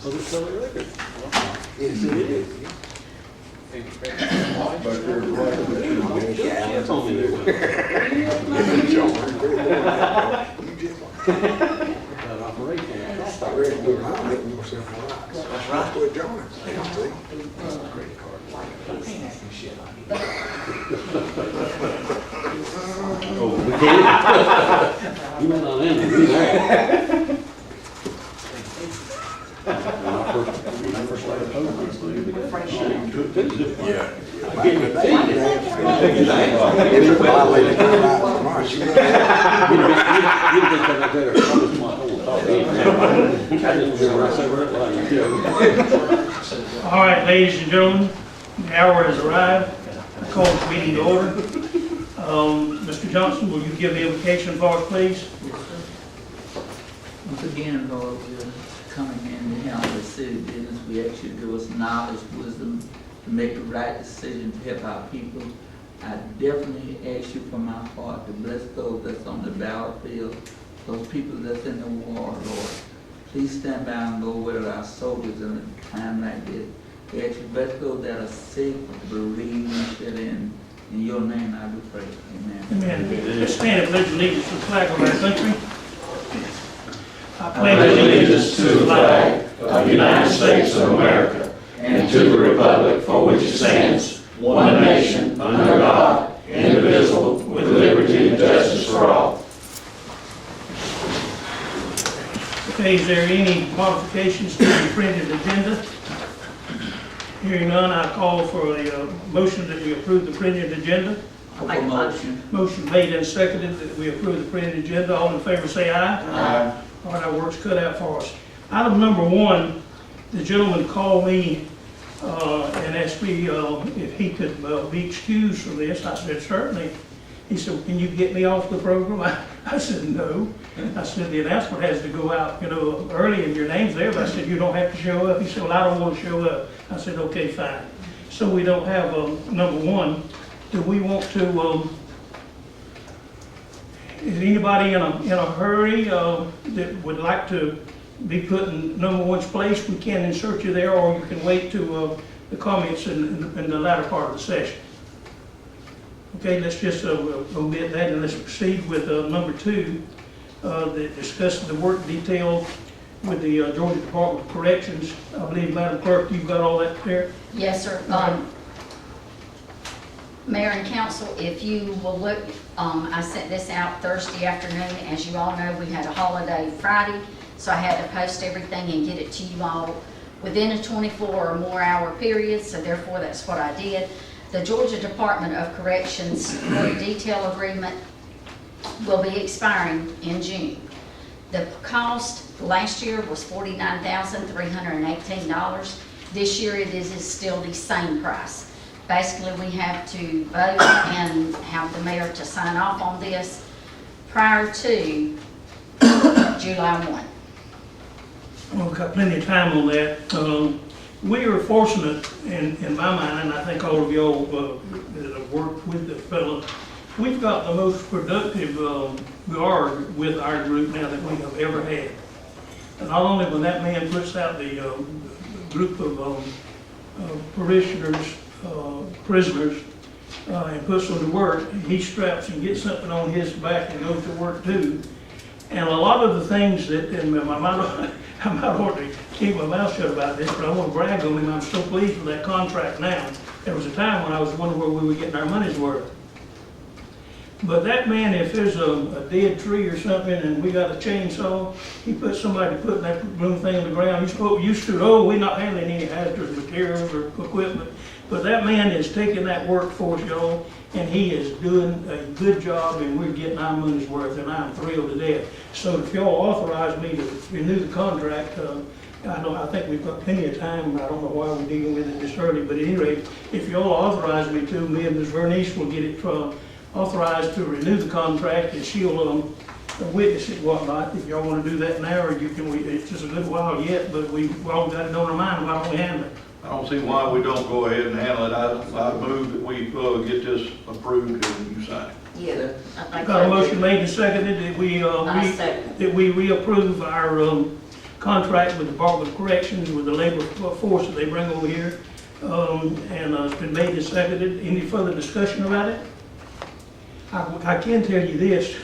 Was it still a record? Yes, it is. Yeah, it's on me there. That operation. Start ready to do it. I'll make myself relax. That's right. Quit joining. See? Credit card. Oh, we can't? You may not end it, do that. When I first started posting this thing, Yeah. I get the thing. If it's violated, I'm out tomorrow. You think that better? I just want to talk to you. I just want to say where it was. All right, ladies and gentlemen, the hour has arrived. I call this meeting to order. Mr. Johnson, will you give the invocation for us, please? Once again, Lord, we're coming in to handle the city business. We ask you to give us knowledge, wisdom to make the right decision to help our people. I definitely ask you from my heart to bless those that's on the battlefield, those people that's in the war, Lord. Please stand by and go with our soldiers in a time like this. We ask you to bless those that are sick, bereaved, and shut in. In your name I do pray. Amen. Amen. Let's stand and pledge allegiance to the flag of our country. I pledge allegiance to the flag of the United States of America and to the republic for which it stands, one nation, under God, indivisible, with liberty and justice for all. Okay, is there any modifications to the printed agenda? Hearing none, I call for a motion that we approve the printed agenda. I'll make a motion. Motion made and seconded that we approve the printed agenda. All in favor say aye. Aye. All right, our work's cut out for us. Item number one, the gentleman called me and asked me if he could be excused from this. I said, certainly. He said, can you get me off the program? I said, no. I said, the announcement has to go out, early and your name's there. But I said, you don't have to show up. He said, well, I don't want to show up. I said, okay, fine. So we don't have number one. Do we want to, is anybody in a hurry that would like to be put in number one's place? We can insert you there, or you can wait to the comments in the latter part of the session. Okay, let's just omit that and let's proceed with number two, that discusses the work detail with the Georgia Department of Corrections. I believe, Madam Clerk, you've got all that there? Yes, sir. Mayor and Council, if you will look, I sent this out Thursday afternoon. As you all know, we had a holiday Friday, so I had to post everything and get it to you all within a 24 or more hour period, so therefore that's what I did. The Georgia Department of Corrections work detail agreement will be expiring in June. The cost last year was $49,318. This year it is still the same price. Basically, we have to vote and have the mayor to sign off on this prior to July 1. Well, we've got plenty of time on that. We are fortunate, in my mind, and I think all of y'all that have worked with the fellow, we've got the most productive guard with our group now that we have ever had. And not only when that man puts out the group of parishioners, prisoners, and puts them to work, he straps and gets something on his back and goes to work too. And a lot of the things that, and I might want to keep my mouth shut about this, but I want to brag on him. I'm so pleased with that contract now. There was a time when I was wondering where we were getting our money's worth. But that man, if there's a dead tree or something and we got a chainsaw, he puts somebody putting that blue thing on the ground. Used to, we're not handling any hazardous materials or equipment. But that man is taking that work for us, y'all, and he is doing a good job, and we're getting our money's worth, and I'm thrilled to death. So if y'all authorize me to renew the contract, I think we've got plenty of time. I don't know why we're dealing with it this early, but at any rate, if y'all authorize me to, me and Ms. Vernice will get it authorized to renew the contract, and she'll witness it, whatnot. If y'all want to do that now, or you can, it's just a good while yet, but we've all got it on our mind. Why don't we handle it? I don't see why we don't go ahead and handle it. I move that we get this approved and you sign it. Yeah. Got a motion made and seconded that we I second. that we reapprove our contract with the Department of Corrections with the labor force that they bring over here. It's been made and seconded. Any further discussion about it? I can tell you this,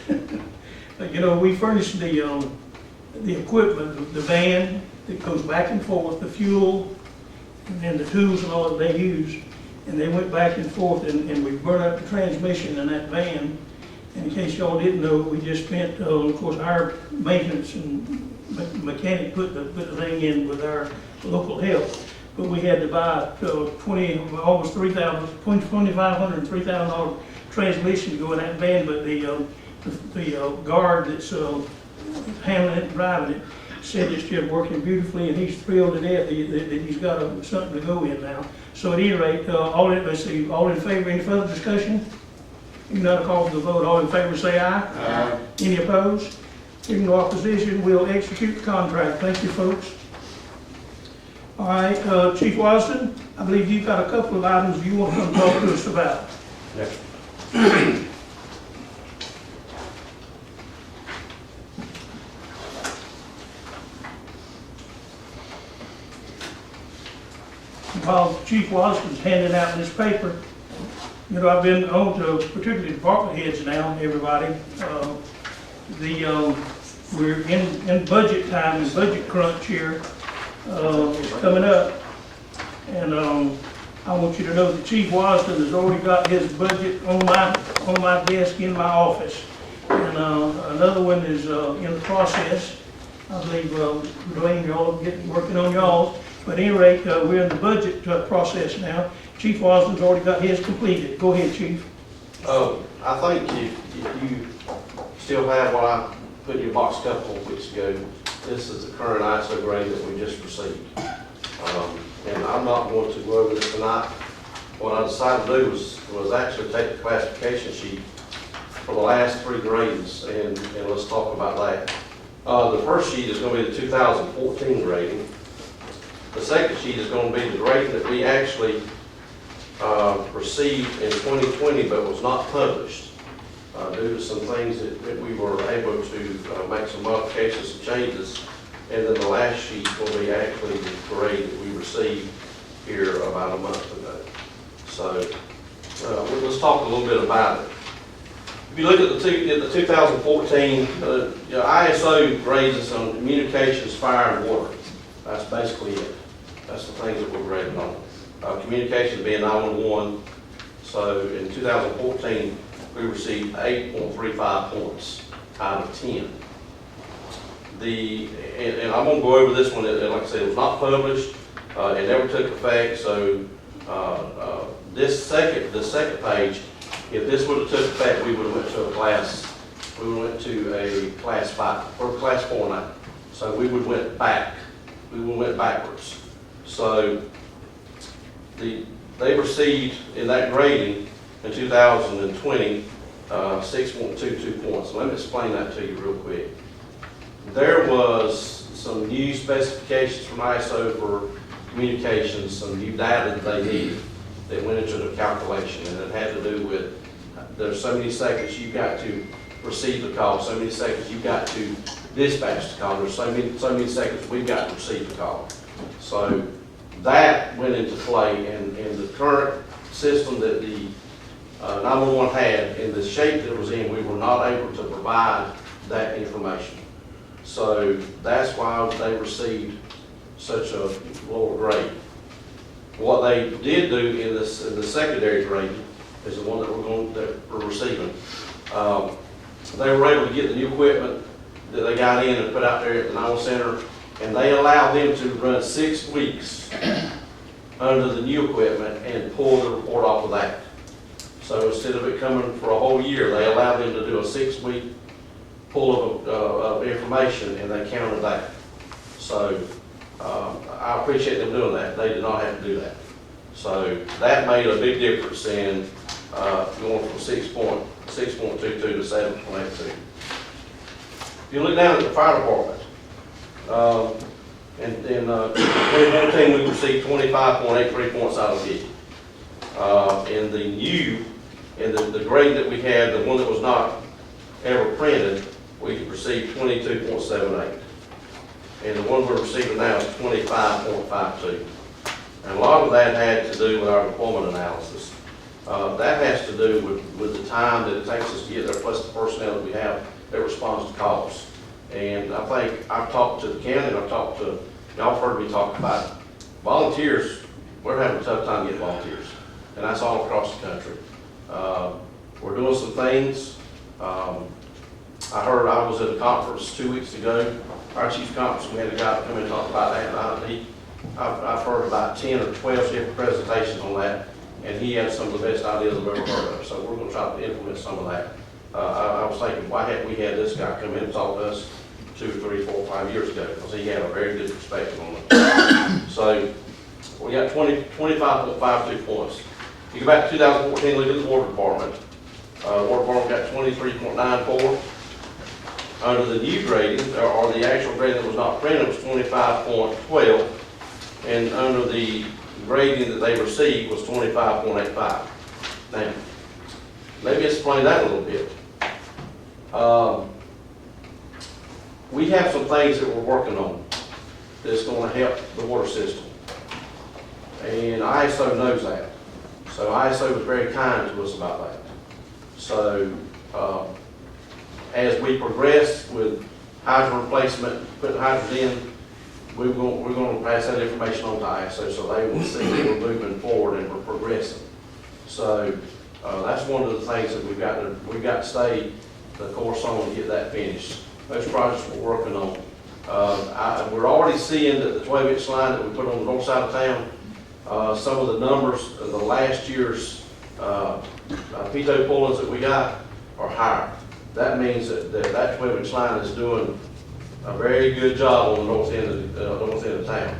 you know, we furnish the equipment, the van that goes back and forth, the fuel, and then the tools and all that they use. And they went back and forth, and we burned up the transmission in that van. And in case y'all didn't know, we just spent, of course, our maintenance and mechanic put the thing in with our local help. But we had to buy almost $2,500, $3,000 transmission to go in that van. But the guard that's handling it and driving it said it's just working beautifully, and he's thrilled to death that he's got something to go in now. So at any rate, all in favor, any further discussion? You not call for the vote. All in favor say aye. Aye. Any opposed? Hearing no opposition, we'll execute the contract. Thank you, folks. All right, Chief Wasden, I believe you've got a couple of items you want to come talk to us about. Yes. While Chief Wasden's handing out this paper, you know, I've been on to particularly department heads now, everybody. We're in budget time and budget crunch here, coming up. And I want you to know that Chief Wasden has already got his budget on my desk in my office. And another one is in the process. I believe Dwayne, y'all are working on y'all. But at any rate, we're in the budget process now. Chief Wasden's already got his completed. Go ahead, Chief. I think if you still have what I put in your box a couple of weeks ago, this is the current ISO grade that we just received. And I'm not going to go over this tonight. What I decided to do was actually take the classification sheet for the last 3 grades and let's talk about that. The first sheet is going to be the 2014 grading. The second sheet is going to be the grade that we actually received in 2020 but was not published due to some things that we were able to make some modifications and changes. And then the last sheet will be actually the grade that we received here about a month ago. So let's talk a little bit about it. If you look at the 2014, ISO grades us on communications, fire, and water. That's basically it. That's the things that we're graded on. Communications being 911. So in 2014, we received 8.35 points out of 10. And I'm going to go over this one. Like I said, it was not published. It never took effect. So the second page, if this would have took effect, we would have went to a class. We would have went to a class 5 or class 4 now. So we would have went back. We would have went backwards. So they received in that grading in 2020 6.22 points. Let me explain that to you real quick. There was some new specifications from ISO for communications, some new data that they needed that went into the calculation, and it had to do with there's so many seconds you've got to receive the call, so many seconds you've got to dispatch the call, there's so many seconds we've got to receive the call. So that went into play, and the current system that the 911 had, in the shape that it was in, we were not able to provide that information. So that's why they received such a lower grade. What they did do in the secondary grade is the one that we're receiving. They were able to get the new equipment that they got in and put out there at the 911 center, and they allowed them to run 6 weeks under the new equipment and pull the report off of that. So instead of it coming for a whole year, they allowed them to do a 6-week pull of information, and they counted that. So I appreciate them doing that. They did not have to do that. So that made a big difference in going from 6.22 to 7.82. If you look down at the fire department, in 2014 we received 25.83 points out of 50. In the new, in the grade that we had, the one that was not ever printed, we received 22.78. and the one we're receiving now is 25.52. And a lot of that had to do with our deployment analysis. That has to do with the time that it takes us to get there, plus the personnel that we have that responds to calls. And I think I've talked to the county, and I've talked to, y'all have heard me talk about volunteers. We're having a tough time getting volunteers, and that's all across the country. We're doing some things. I heard, I was at a conference 2 weeks ago, our chief's conference, we had a guy come in and talk about that, and I've heard about 10 or 12 different presentations on that, and he had some of the best ideas I've ever heard of, so we're gonna try to implement some of that. I was thinking, why hadn't we had this guy come in and talk to us 2, 3, 4, 5 years ago, because he had a very good perspective on it. So, we got 25.52 points. You go back to 2014, look at the water department. Water department got 23.94. Under the new grading, or the actual grading that was not printed, was 25.12. And under the grading that they received was 25.85. Now, maybe explain that a little bit. We have some things that we're working on that's going to help the water system. And ISO knows that. So ISO was very kind to us about that. So as we progress with hydrant replacement, putting hydrants in, we're going to pass that information on to ISO so they will see that we're moving forward and we're progressing. So that's one of the things that we've got to stay the course on and get that finished. Those projects we're working on. We're already seeing that the 12-inch line that we put on the north side of town, some of the numbers of the last year's pito pullings that we got are higher. That means that 12-inch line is doing a very good job on the north end of town.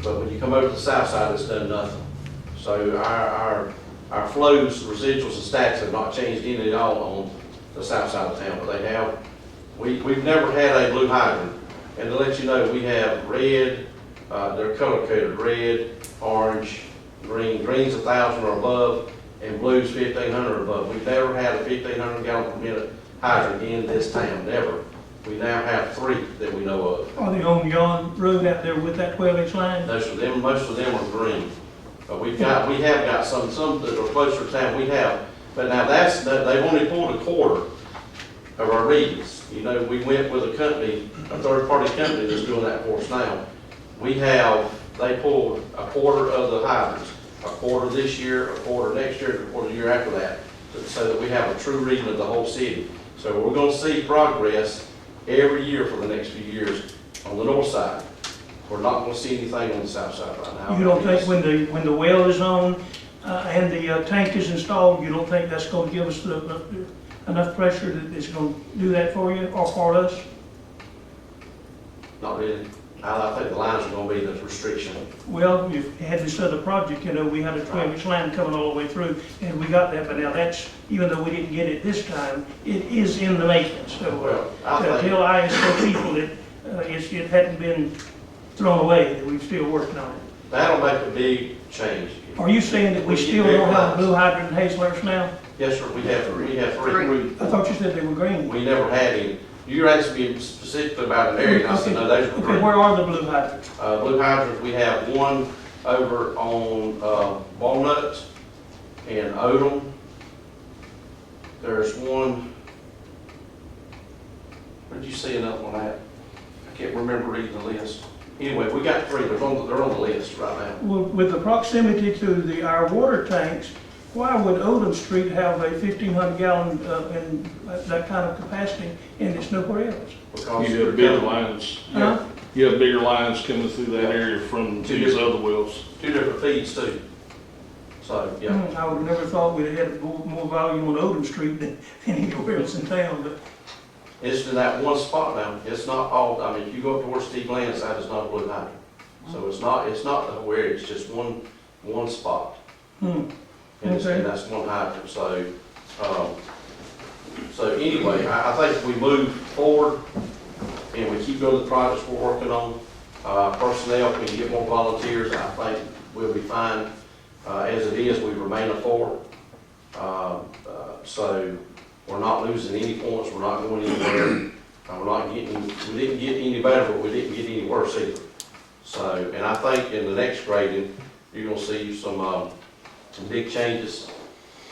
But when you come over to the south side, it's done nothing. So our flows, residuals, and stacks have not changed any at all on the south side of town, but they have. We've never had a blue hydrant. And to let you know, we have red, they're color coded, red, orange, green. Green's 1,000 or above, and blue's 1,500 or above. We've never had a 1,500 gallon per minute hydrant in this town, never. We now have 3 that we know of. Are they on yon road out there with that 12-inch line? Most of them are green. We have got some that are closer to town, we have. But now they've only pulled a quarter of our readings. You know, we went with a company, a third-party company that's doing that for us now. They pulled a quarter of the hydrants, a quarter this year, a quarter next year, and a quarter the year after that, so that we have a true reading of the whole city. So we're going to see progress every year for the next few years on the north side. We're not going to see anything on the south side right now. You don't think when the well is on and the tank is installed, you don't think that's going to give us enough pressure that it's going to do that for you or for us? Not really. I think the lines are going to be the restriction. Well, we've had this other project, you know, we had a 12-inch line coming all the way through, and we got that, but now that's, even though we didn't get it this time, it is in the making. So Well, to tell ISO people that it hadn't been thrown away, that we're still working on it. That'll make a big change. Are you saying that we still don't have a blue hydrant in Hazelhurst now? Yes, sir, we have 3. I thought you said they were green. We never had any. You're asking me specifically about an area, and I said, no, those were Okay, green. where are the blue hydrants? Blue hydrants, we have one over on Walnut and Odom. There's one, where'd you see another one at? I can't remember reading the list. Anyway, we got 3, they're on the list right now. Well, with the proximity to our water tanks, why would Odom Street have a 1,500 gallon and that kind of capacity and it's nowhere else? Because You have bigger lines. Huh? You have bigger lines coming through that area from these other wells. 2 different feeds too. So, yeah. I would have never thought we'd have had more volume on Odom Street than anywhere else in town, but It's in that one spot now. It's not all, I mean, if you go up towards Steve Land's side, it's not a blue hydrant. So it's not the whole area, it's just one spot. And that's one hydrant, so anyway, I think if we move forward and we keep going to the projects we're working on, personnel, if we can get more volunteers, I think we'll be fine. As it is, we remain a 4. So we're not losing any points, we're not going anywhere. We're not getting, we didn't get any better, but we didn't get any worse either. So, and I think in the next grading, you're gonna see some big changes,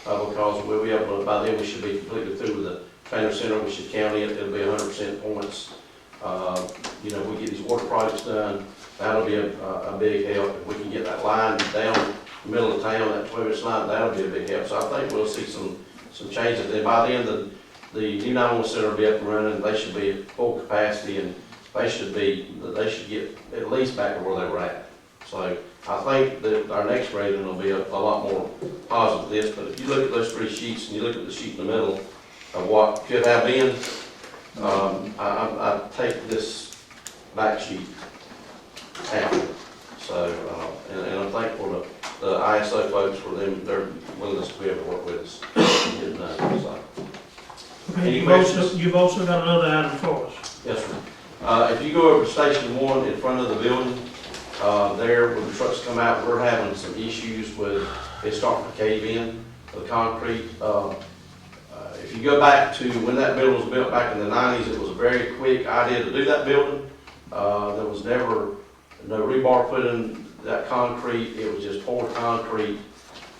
because we'll be able to, by then, we should be completely through with the trainer center, we should count it, it'll be 100% points. You know, we get these water projects done, that'll be a big help. If we can get that line down the middle of town, that 12-inch line, that'll be a big help. So I think we'll see some changes. And by then, the new 911 center will be up and running, they should be at full capacity, and they should get at least back to where they were at. So I think that our next grading will be a lot more positive than this, but if you look at those three sheets and you look at the sheet in the middle of what could have been, I take this back sheet out. So, and I'm thankful to the ISO folks for them, their willingness to be able to work with us and get it done, so. Okay, Any questions? you've also got another item for us. Yes, sir. If you go over to Station 1 in front of the building, there, when the trucks come out, we're having some issues with it starting to cave in, the concrete. If you go back to when that building was built back in the 90s, it was a very quick idea to do that building. There was never no rebar put in that concrete, it was just poured concrete.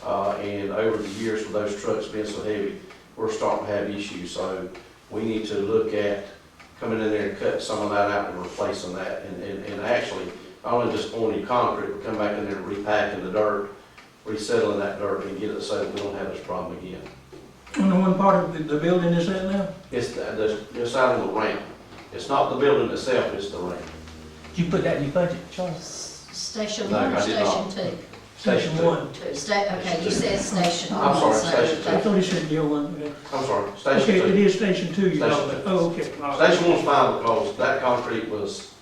And over the years with those trucks being so heavy, we're starting to have issues. So we need to look at coming in there and cutting some of that out and replacing that. And actually, not only just pouring new concrete, we're coming back in there and repacking the dirt, resettling that dirt and get it so that we don't have this problem again. And the one part of the building is that now? It's it's out on the ramp. It's not the building itself, it's the ramp. Did you put that in your budget, Charles? Station No, 1 or I did not. Station 2? Station 1. Okay, you said Station 1. I'm sorry, so- Station 2. I thought he said the other one. Okay. I'm sorry, Okay, Station it 2. is Station 2 you're Station talking about. two. Oh, okay. All right. Station 1's fine because that concrete was,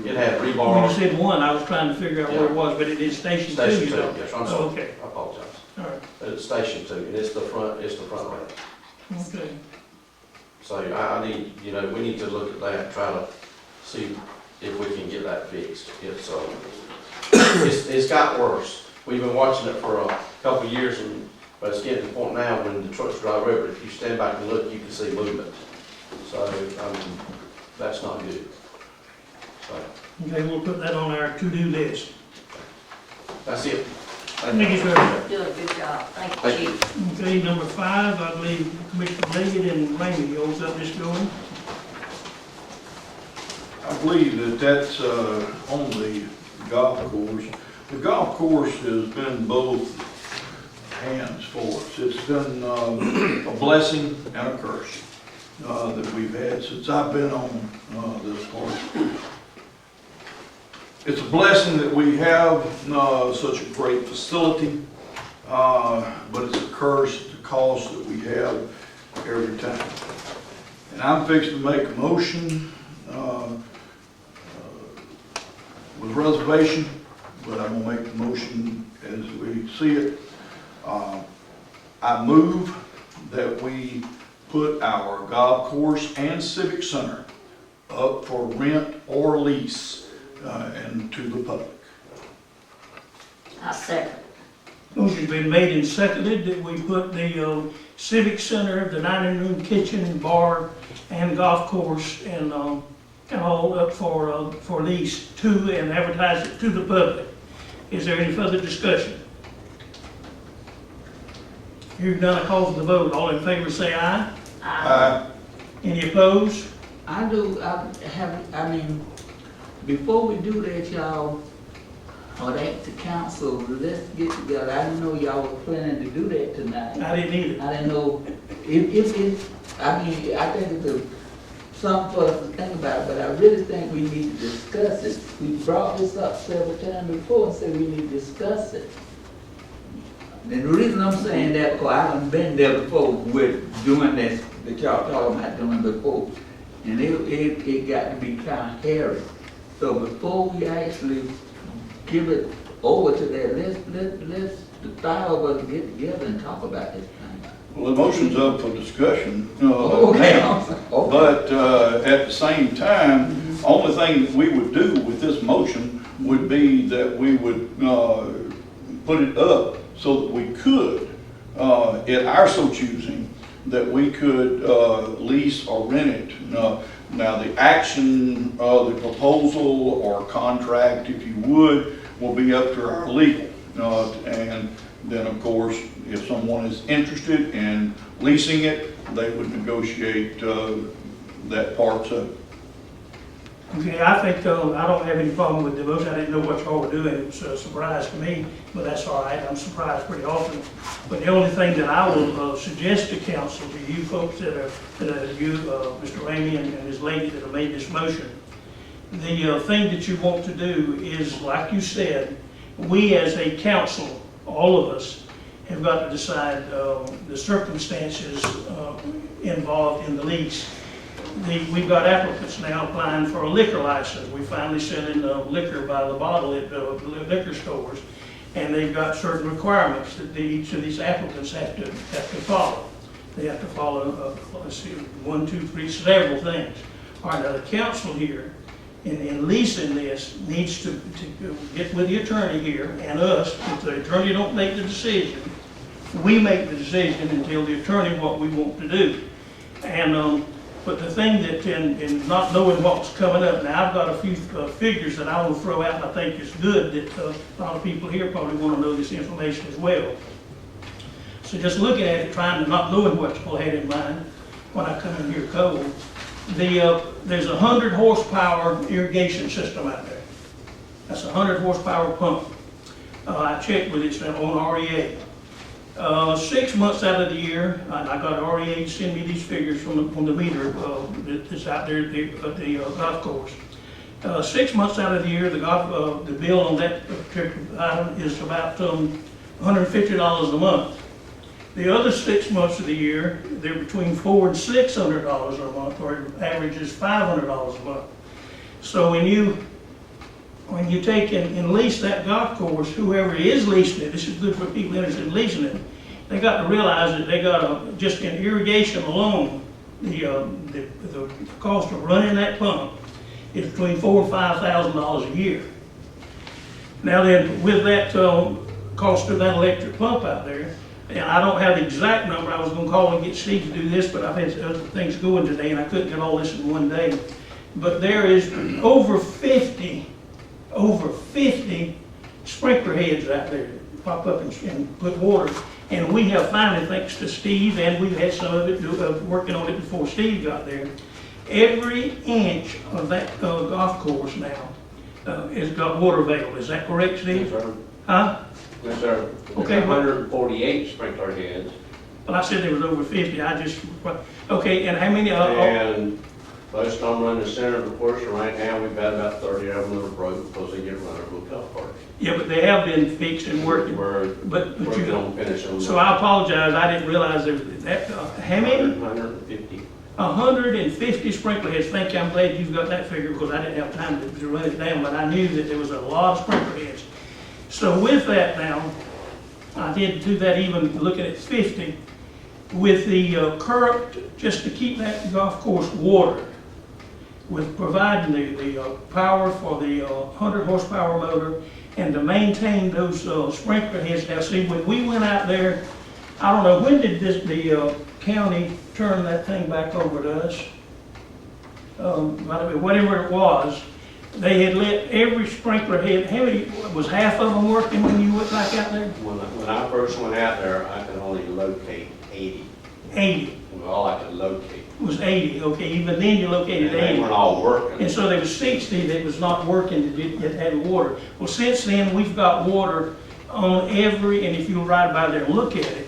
it had When you rebar. said 1, I was trying to figure out where it was, but it is Station 2 Station 2, you're talking yes, I'm about. sorry. Oh, okay, I apologize. all right, But it's Station 2, and it's the front ramp. okay. So I need, you know, we need to look at that and try to see if we can get that fixed. It's got worse. We've been watching it for a couple of years, but it's getting to the point now when the trucks drive over, if you stand back and look, you can see movement. So, that's not good. So, Okay, we'll put that on our to-do list. that's it. Thank you, sir. Doing a good job. Thank Thank you, you. Chief. Okay, number 5, I believe Commissioner David and Rainey holds up this going. I believe that that's on the golf course. The golf course has been both hands for us. It's been a blessing and a curse that we've had since I've been on this course. It's a blessing that we have such a great facility, but it's a curse, the cost that we have every time. And I'm fixing to make a motion with reservation, but I'm gonna make the motion as we see it. I move that we put our golf course and civic center up for rent or lease and to the public. I second. Motion's been made and seconded that we put the Civic Center, the dining room, kitchen, bar, and golf course, and all up for lease to and advertise it to the public. Is there any further discussion? Hearing none, I call for the vote. All in favor say aye. Any opposed? I mean, before we do that, y'all, or that the council, let's get together. I didn't know y'all were planning to do that tonight. I didn't either. I didn't know, I think it's something for us to think about, but I really think we need to discuss it. We brought this up several times before and said we need to discuss it. And the reason I'm saying that, because I haven't been there before with doing this, that y'all talking about doing before. And it got to be kind of hairy. So before we actually give it over to that, let's the 5 of us get together and talk about this thing. Well, the motion's up for discussion Okay. now, but at the same time, only thing that we would do with this motion would be that we would put it up so that we could, at our so choosing, that we could lease or rent it. Now, the action of the proposal or contract, if you would, will be up to our legal. And then, of course, if someone is interested in leasing it, they would negotiate that part of it. Okay, I think, I don't have any problem with the motion. I didn't know what y'all were doing. It was a surprise to me, but that's all right. I'm surprised pretty often. But the only thing that I will suggest to council, to you folks that are you, Mr. Ramey and his lady that have made this motion, the thing that you want to do is, like you said, we as a council, all of us, have got to decide the circumstances involved in the lease. We've got applicants now applying for a liquor license. We finally sent in liquor by the bottle at liquor stores, and they've got certain requirements that each of these applicants have to follow. They have to follow, let's see, 1, 2, 3, several things. All right, now the council here, in leasing this, needs to get with the attorney here and us. If the attorney don't make the decision, we make the decision and tell the attorney what we want to do. And but the thing that in not knowing what's coming up, now I've got a few figures that I want to throw out, and I think it's good that a lot of people here probably want to know this information as well. So just looking at it, trying to not knowing what you had in mind when I come in here cold, there's a 100 horsepower irrigation system out there. That's a 100 horsepower pump. I checked with it on REA. 6 months out of the year, I got REA to send me these figures from the meter that's out there at the golf course. 6 months out of the year, the bill on that particular item is about $150 a month. The other 6 months of the year, they're between $400 and $600 a month, or it averages $500 a month. So when you take and lease that golf course, whoever is leasing it, this is good for people interested in leasing it, they got to realize that they got just in irrigation alone, the cost of running that pump is between $4,000 and $5,000 a year. Now then, with that cost of that electric pump out there, and I don't have the exact number, I was going to call and get Steve to do this, but I've had other things going today, and I couldn't get all this in one day. But there is over 50 sprinkler heads out there that pop up and put water. And we have finally, thanks to Steve, and we've had some of it working on it before Steve got there, every inch of that golf course now has got water available. Is that correct, Steve? Yes, sir. Huh? Yes, sir. Okay, There's 148 sprinkler heads. Well, I said there was over 50. Okay, and how many? And most of them run the center of the course, and right now we've got about 30 of them that are broke because they get run over with golf carts. Yeah, but they have been fixed and working. We're But working you, on finishing them. so I apologize. I didn't realize there was that. How many? 150. 150 sprinkler heads. Thank you. I'm glad you've got that figure because I didn't have time to run it down, but I knew that there was a lot of sprinkler heads. So with that now, I did do that even looking at 50. With the current, just to keep that golf course watered, with providing the power for the 100 horsepower motor and to maintain those sprinkler heads. Now see, when we went out there, I don't know, when did the county turn that thing back over to us? Whatever it was, they had let every sprinkler head, how many, was half of them working when you went back out there? When I first went out there, I could only locate 80. 80, All I could locate. was 80, okay, even then you located And they 80. weren't all working. And so there was 60 that was not working, that had water. Well, since then, we've got water on every, and if you ride by there and look at it,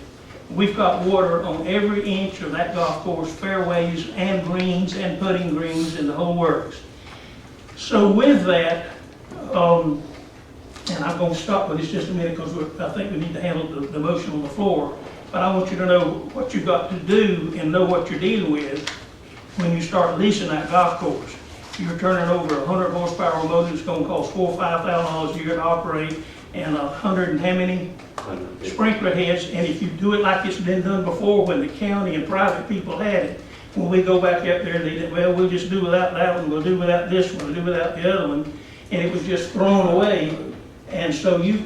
we've got water on every inch of that golf course, fairways and greens and putting greens and the whole works. So with that, and I'm gonna stop with this just a minute because I think we need to handle the motion on the floor. But I want you to know what you've got to do and know what you're dealing with when you start leasing that golf course. You're turning over a 100 horsepower motor that's gonna cost $4,000 or $5,000 a year to operate, and 100 and how many 150. sprinkler heads. And if you do it like it's been done before when the county and private people had it, when we go back up there, they said, well, we'll just do without that one, we'll do without this one, we'll do without the other one, and it was just thrown away. And so you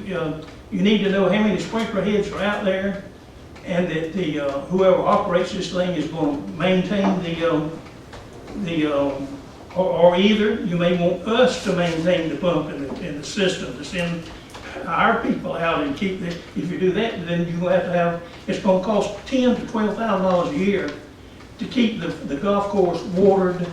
need to know how many sprinkler heads are out there, and that whoever operates this thing is going to maintain or either you may want us to maintain the pump and the system, to send our people out and keep it. If you do that, then you have to have, it's gonna cost $10,000 to $12,000 a year to keep the golf course watered,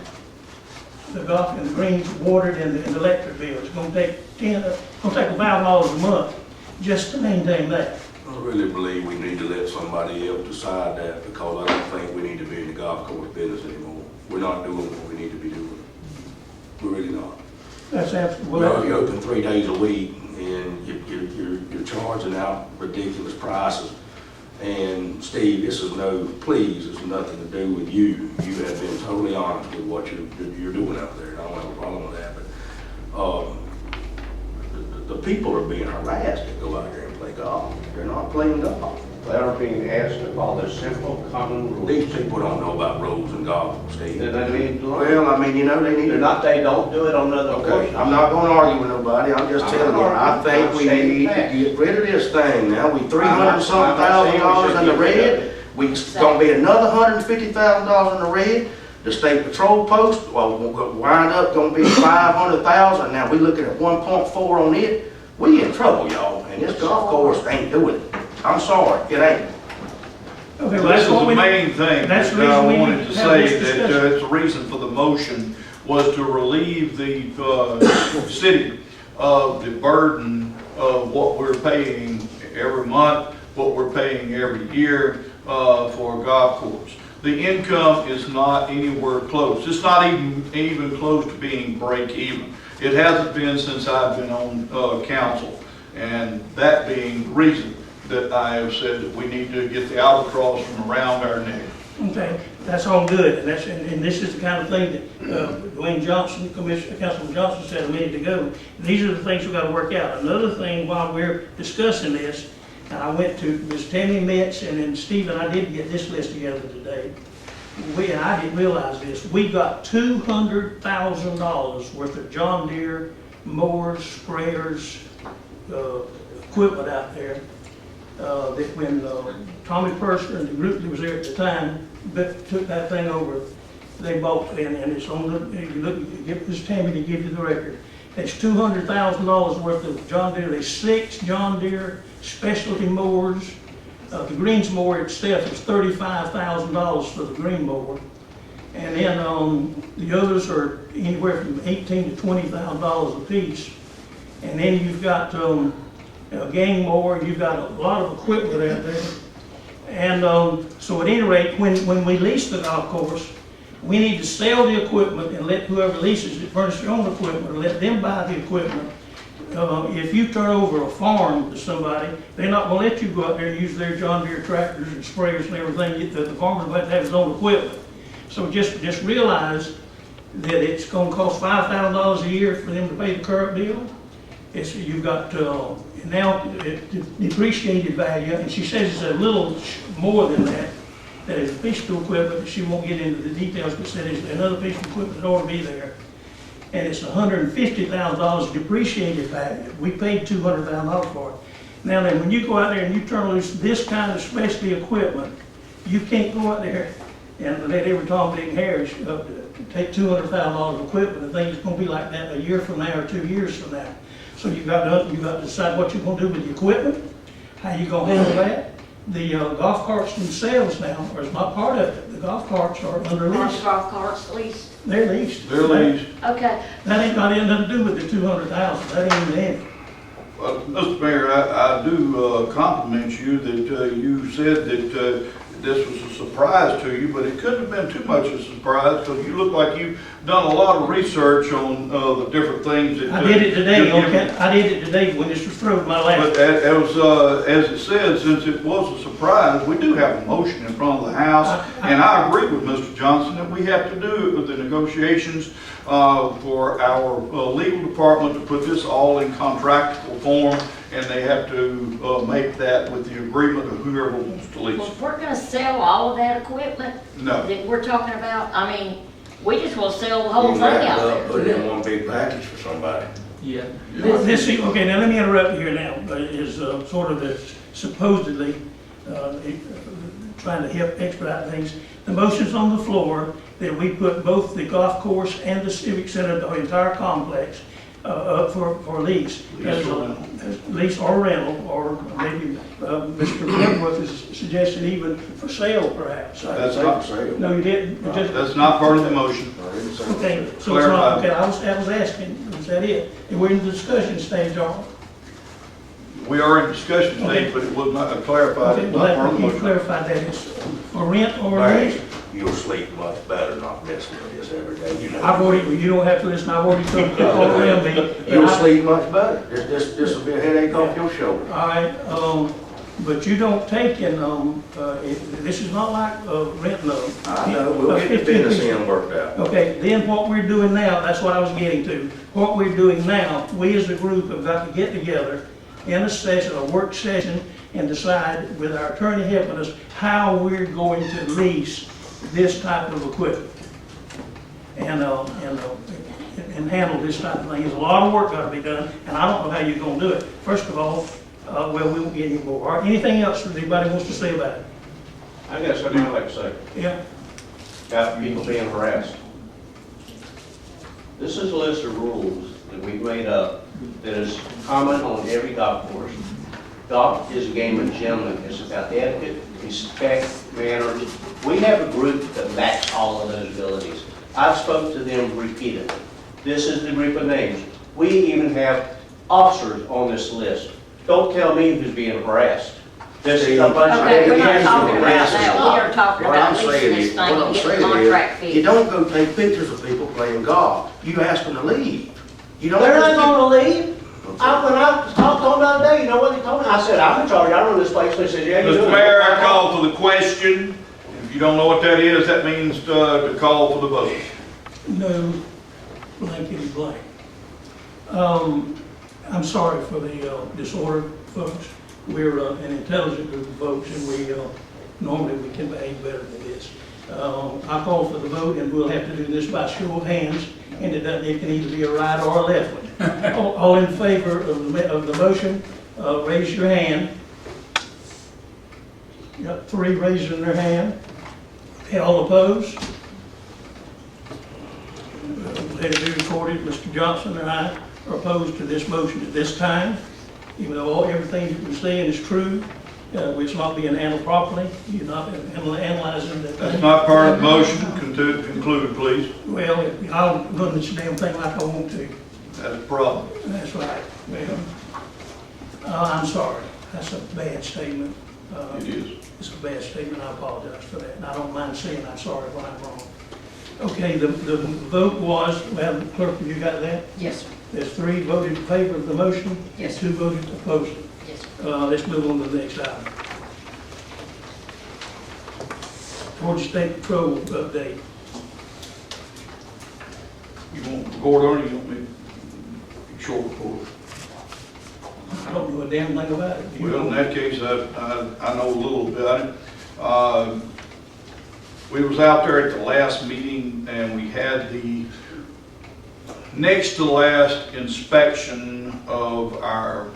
the golf and the greens watered, and the electric bill. It's gonna take $1,000 a month just to maintain that. I really believe we need to let somebody else decide that, because I don't think we need to be in the golf course business anymore. We're not doing what we need to be doing. We're really not. That's absolutely. You're open 3 days a week, and you're charging out ridiculous prices. And Steve, this is nothing to do with you. You have been totally honest with what you're doing out there. I don't have a problem with that, but the people are being harassed to go out there and play golf. They're not playing golf. They are being asked to follow simple common rules. These people don't know about rules and golf, Steve. Then they need to learn. Well, I mean, you know, they need to. They don't do it on other Okay, courses. I'm not gonna argue with nobody, I'm just I'm telling you, not I arguing. think I'm we stating need to facts. get rid of this thing now. We $300-something I'm not saying we thousand should in the get rid of red. it. We gonna be another $150,000 in the red. The state patrol post, well, we'll wind up gonna be 500,000. Now, we looking at 1.4 on it. We in trouble, y'all, and this golf course ain't doing it. I'm sorry, it ain't. Okay, well, This that's is what the we. main thing That's that the reason I we wanted need to to have say, this that discussion. it's the reason for the motion was to relieve the city of the burden of what we're paying every month, what we're paying every year for a golf course. The income is not anywhere close. It's not even close to being break even. It hasn't been since I've been on council, and that being the reason that I have said that we need to get the albatross from around our neck. Okay, that's all good, and this is the kind of thing that Dwayne Johnson, Councilman Johnson said a minute ago. These are the things we've got to work out. Another thing, while we're discussing this, and I went to Ms. Tammy Metz, and then Steve and I did get this list together today. And I didn't realize this, we got $200,000 worth of John Deere mowers, sprayers, equipment out there. That when Tommy Purser and the group that was there at the time took that thing over, they bought, and it's on the, you look, you give this Tammy to give you the record. It's $200,000 worth of John Deere. There's 6 John Deere specialty mowers. The greens mower itself is $35,000 for the green mower. And then the others are anywhere from $18,000 to $20,000 a piece. And then you've got a gang mower, you've got a lot of equipment out there. And so at any rate, when we lease the golf course, we need to sell the equipment and let whoever leases it furnish their own equipment, or let them buy the equipment. If you turn over a farm to somebody, they're not gonna let you go out there and use their John Deere tractors and sprayers and everything. The farmer's going to have his own equipment. So just realize that it's gonna cost $5,000 a year for them to pay the current bill. You've got now depreciated value, and she says it's a little more than that. That is a piece of equipment, but she won't get into the details, but said it's another piece of equipment that ought to be there. And it's $150,000 depreciated value. We paid $200,000 for it. Now then, when you go out there and you turn loose this kind of specialty equipment, you can't go out there and let every Tom, Dick, and Harry take $200,000 of equipment and think it's gonna be like that a year from now or 2 years from now. So you've got to decide what you're gonna do with the equipment, how you gonna handle that. The golf carts themselves now are not part of it. The golf carts are under Are lease. the golf carts leased? They're leased. They're leased. Okay. That ain't got anything to do with the 200,000. That ain't even in it. Mr. Mayor, I do compliment you that you said that this was a surprise to you, but it couldn't have been too much of a surprise, because you look like you've done a lot of research on the different things that. I did it today, okay? I did it today when this was through my lap. But as it said, since it was a surprise, we do have a motion in front of the House, and I agree with Mr. Johnson that we have to do it with the negotiations for our legal department to put this all in contractual form, and they have to make that with the agreement of whoever wants to lease. Well, if we're gonna sell all of that equipment No. that we're talking about, I mean, we just wanna sell the whole You thing wrap it out up, there. put it in one big package for somebody. Yeah. Okay, now let me interrupt you here now. Is sort of the supposedly trying to help expedite things. The motion's on the floor, that we put both the golf course and the civic center, the entire complex, up for lease. Lease or rental, or maybe Mr. Bloodworth is suggesting even for sale perhaps. That's Say not, for sale. No, you didn't? You just- that's not part of the motion. I didn't say for Okay, sale. so it's not, Clarify. okay, I was asking, is that it? And we're in the discussion stage, aren't We are in discussion stage, but it was not clarified. we? Okay, It's well, not part of that, the you motion. clarified that it's for rent or Larry, lease? you'll sleep much better not listening to this every day. You know. I've already, you don't have to listen, I've already told you all around me. You'll sleep much better. This will be a headache off your shoulder. All right, but you don't take in, this is not like renting a. I know, we'll get the business end worked out. Okay, then what we're doing now, that's what I was getting to. What we're doing now, we as a group have got to get together in a session, a work session, and decide with our attorney helping us how we're going to lease this type of equipment. And handle this type of thing. There's a lot of work got to be done, and I don't know how you're going to do it. First of all, well, we won't get any more. All right, anything else that anybody wants to say about it? I got something I'd like to say Yeah? about people being harassed. This is a list of rules that we've made up that is common on every golf course. Golf is a game of gentlemen. It's about etiquette, respect, manners. We have a group that lacks all of those abilities. I've spoke to them repeatedly. This is the group of names. We even have officers on this list. Don't tell me who's being harassed. This is a bunch of... Okay, we're not Yeah, talking yeah, about yeah. that, we are talking What I'm about leasing saying this is, thing what I'm and getting saying contract is, you fees. don't go take pictures of people playing golf. You ask them to leave. You don't. They're not just- gonna leave. When I talked to them the other day, you know what they told me? I said, I'm in charge, I run this place. They said, yeah, you do. Mr. Mayor, I call for the question. If you don't know what that is, that means to call for the vote. No, blankety blank. I'm sorry for the disorder, folks. We're an intelligent group of folks, and we normally we can behave better than this. I call for the vote, and we'll have to do this by show of hands, and it can either be a right or a left one. All in favor of the motion, raise your hand. Got 3 raising their hand. Okay, all opposed? Let it be recorded, Mr. Johnson and I are opposed to this motion at this time, even though everything that we're saying is true. It's not being handled properly. You're not analyzing the. That's not part of the motion. Conclude, please. Well, I'll run this damn thing like I want to. That's a problem. That's right. Well, I'm sorry. That's a bad statement. It is. It's a bad statement. I apologize for that. And I don't mind saying I'm sorry when I'm wrong. Okay, the vote was, Madam Clerk, have you got that? Yes, sir. There's 3 voted in favor of the motion. Yes, 2 voted opposed. Yes, sir. Let's move on to the next item. Georgia State Patrol update. You want report on it, you want me short report? I don't know a damn thing about it. Do you Well, in know? that case, I know a little about it. We was out there at the last meeting and we had the next to last inspection of our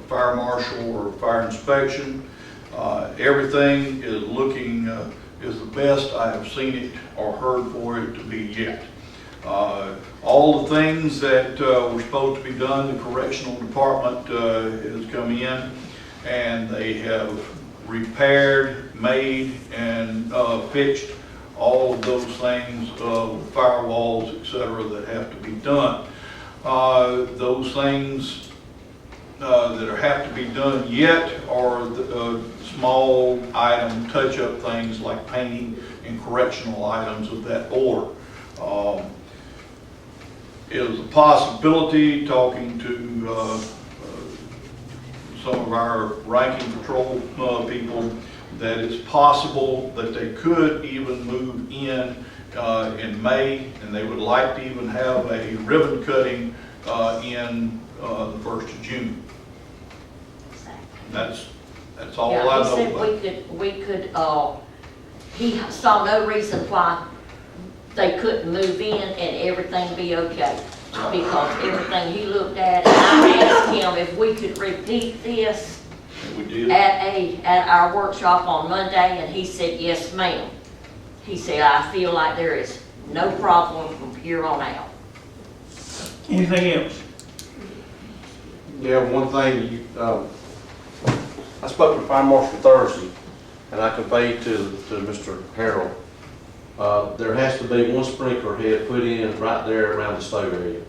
fire marshal or fire inspection. Everything is looking, is the best I have seen it or heard for it to be yet. All the things that were supposed to be done, the correctional department has come in and they have repaired, made, and fixed all of those things, firewalls, et cetera, that have to be done. Those things that have to be done yet are the small item touch-up things like painting and correctional items of that order. It was a possibility, talking to some of our ranking patrol people, that it's possible that they could even move in May, and they would like to even have a ribbon cutting in the 1st of June. That's all I Yeah, know he about. said we could, he saw no reason why they couldn't move in and everything be okay. Because everything he looked at, and I asked him if we could repeat this We did. at our workshop on Monday, and he said, yes, ma'am. He said, I feel like there is no problem from here on out. Anything else? Yeah, one thing, I spoke with Fire Marshal Thursday, and I conveyed to Mr. Harrell, there has to be one sprinkler head put in right there around the stove area.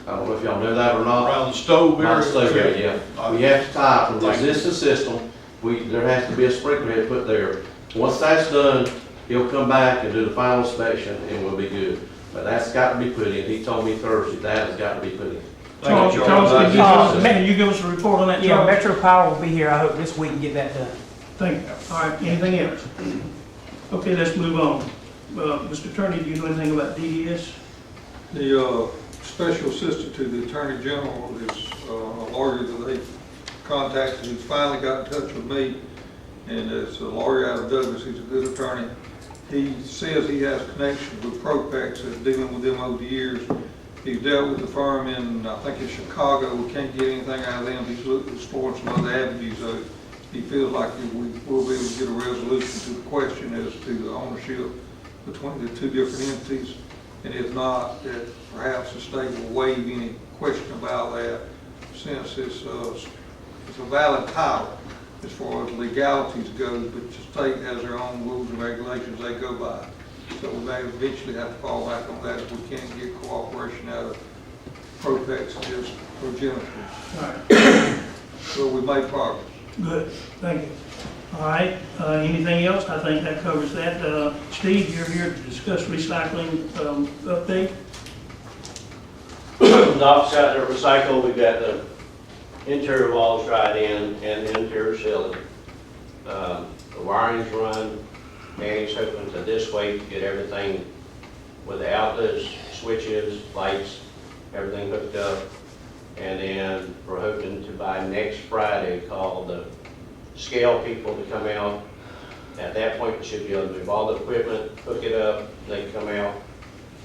I don't know if y'all know that or not. Around the stove Around area? the stove area, yeah. We have to tie from the existing system, there has to be a sprinkler head put there. Once that's done, he'll come back and do the final inspection, and we'll be good. But that's got to be put in. He told me Thursday, that has got to be put in. Charles, you, Charles, Charles. can you give us a report on that, Yeah, Charles? Metro Power will be here, I hope this week and get that done. Thank you. All right, anything else? Okay, let's move on. Mr. Attorney, do you know anything about DDS? The special assistant to the Attorney General is a lawyer that they contacted, who's finally got in touch with me, and it's a lawyer out of Douglas. He's a good attorney. He says he has connections with Propex and dealing with them over the years. He's dealt with the firm in, I think in Chicago. We can't get anything out of them. He's exploring some other avenues. So he feels like we will be able to get a resolution to the question as to the ownership between the two different entities. And if not, that perhaps the state will waive any question about that, since it's a valid title as far as legalities go, but the state has their own rules and regulations they go by. So we may eventually have to fall back on that if we can't get cooperation out of Propex just progenitors. All right, So we made progress. good, thank you. All right, anything else? I think that covers that. Steve, you're here to discuss recycling update. Doc's got their recycle, we've got the interior walls dried in and the interior ceiling. The wiring's run, Manny's hoping to this week get everything with the outlets, switches, lights, everything hooked up. And then we're hoping to by next Friday call the scale people to come out. At that point, we should be able to move all the equipment, hook it up, they can come out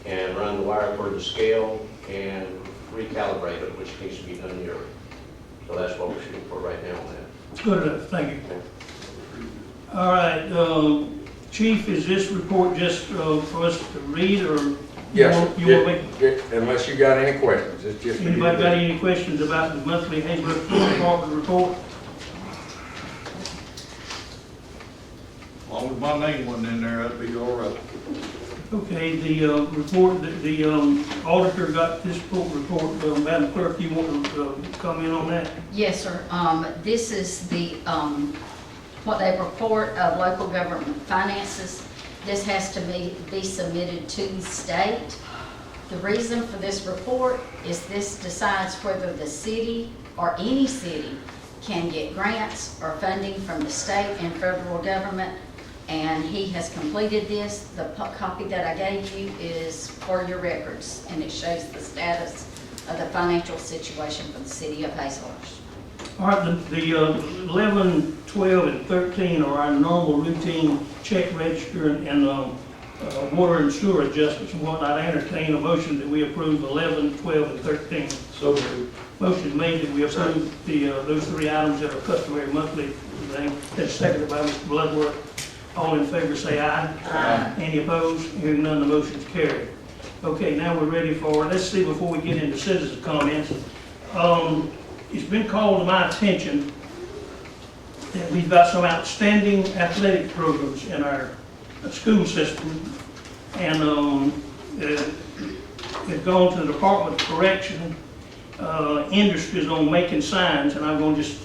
and run the wire for the scale and recalibrate it, which needs to be done yearly. So that's what we're shooting for right now on that. Good enough, thank you. All right, Chief, is this report just for us to read, or Yes, you want me? unless you got any questions, it's just. for you to Anybody got do. any questions about the monthly Hazelhurst Police Department report? As long as my name wasn't in there, that'd be all right. Okay, the report, the auditor got this report. Madam Clerk, you want to comment on that? Yes, sir. This is the, what they report of local government finances. This has to be submitted to the state. The reason for this report is this decides whether the city or any city can get grants or funding from the state and federal government. And he has completed this. The copy that I gave you is for your records, and it shows the status of the financial situation for the city of Hazelhurst. All right, the 11, 12, and 13 are our normal routine check register and water and sewer adjustments and whatnot. I entertain a motion that we approve 11, 12, and 13. So moved. Motion made that we approve those three items that are customary monthly thing. That's seconded by Mr. Bloodworth. All in favor say aye. Aye. Any opposed? Hearing none, the motion's carried. Okay, now we're ready for, let's see, before we get into citizens' comments. It's been called to my attention that we've got some outstanding athletic programs in our school system. And they've gone to the Department of Correction, Industries on making signs, and I'm going to just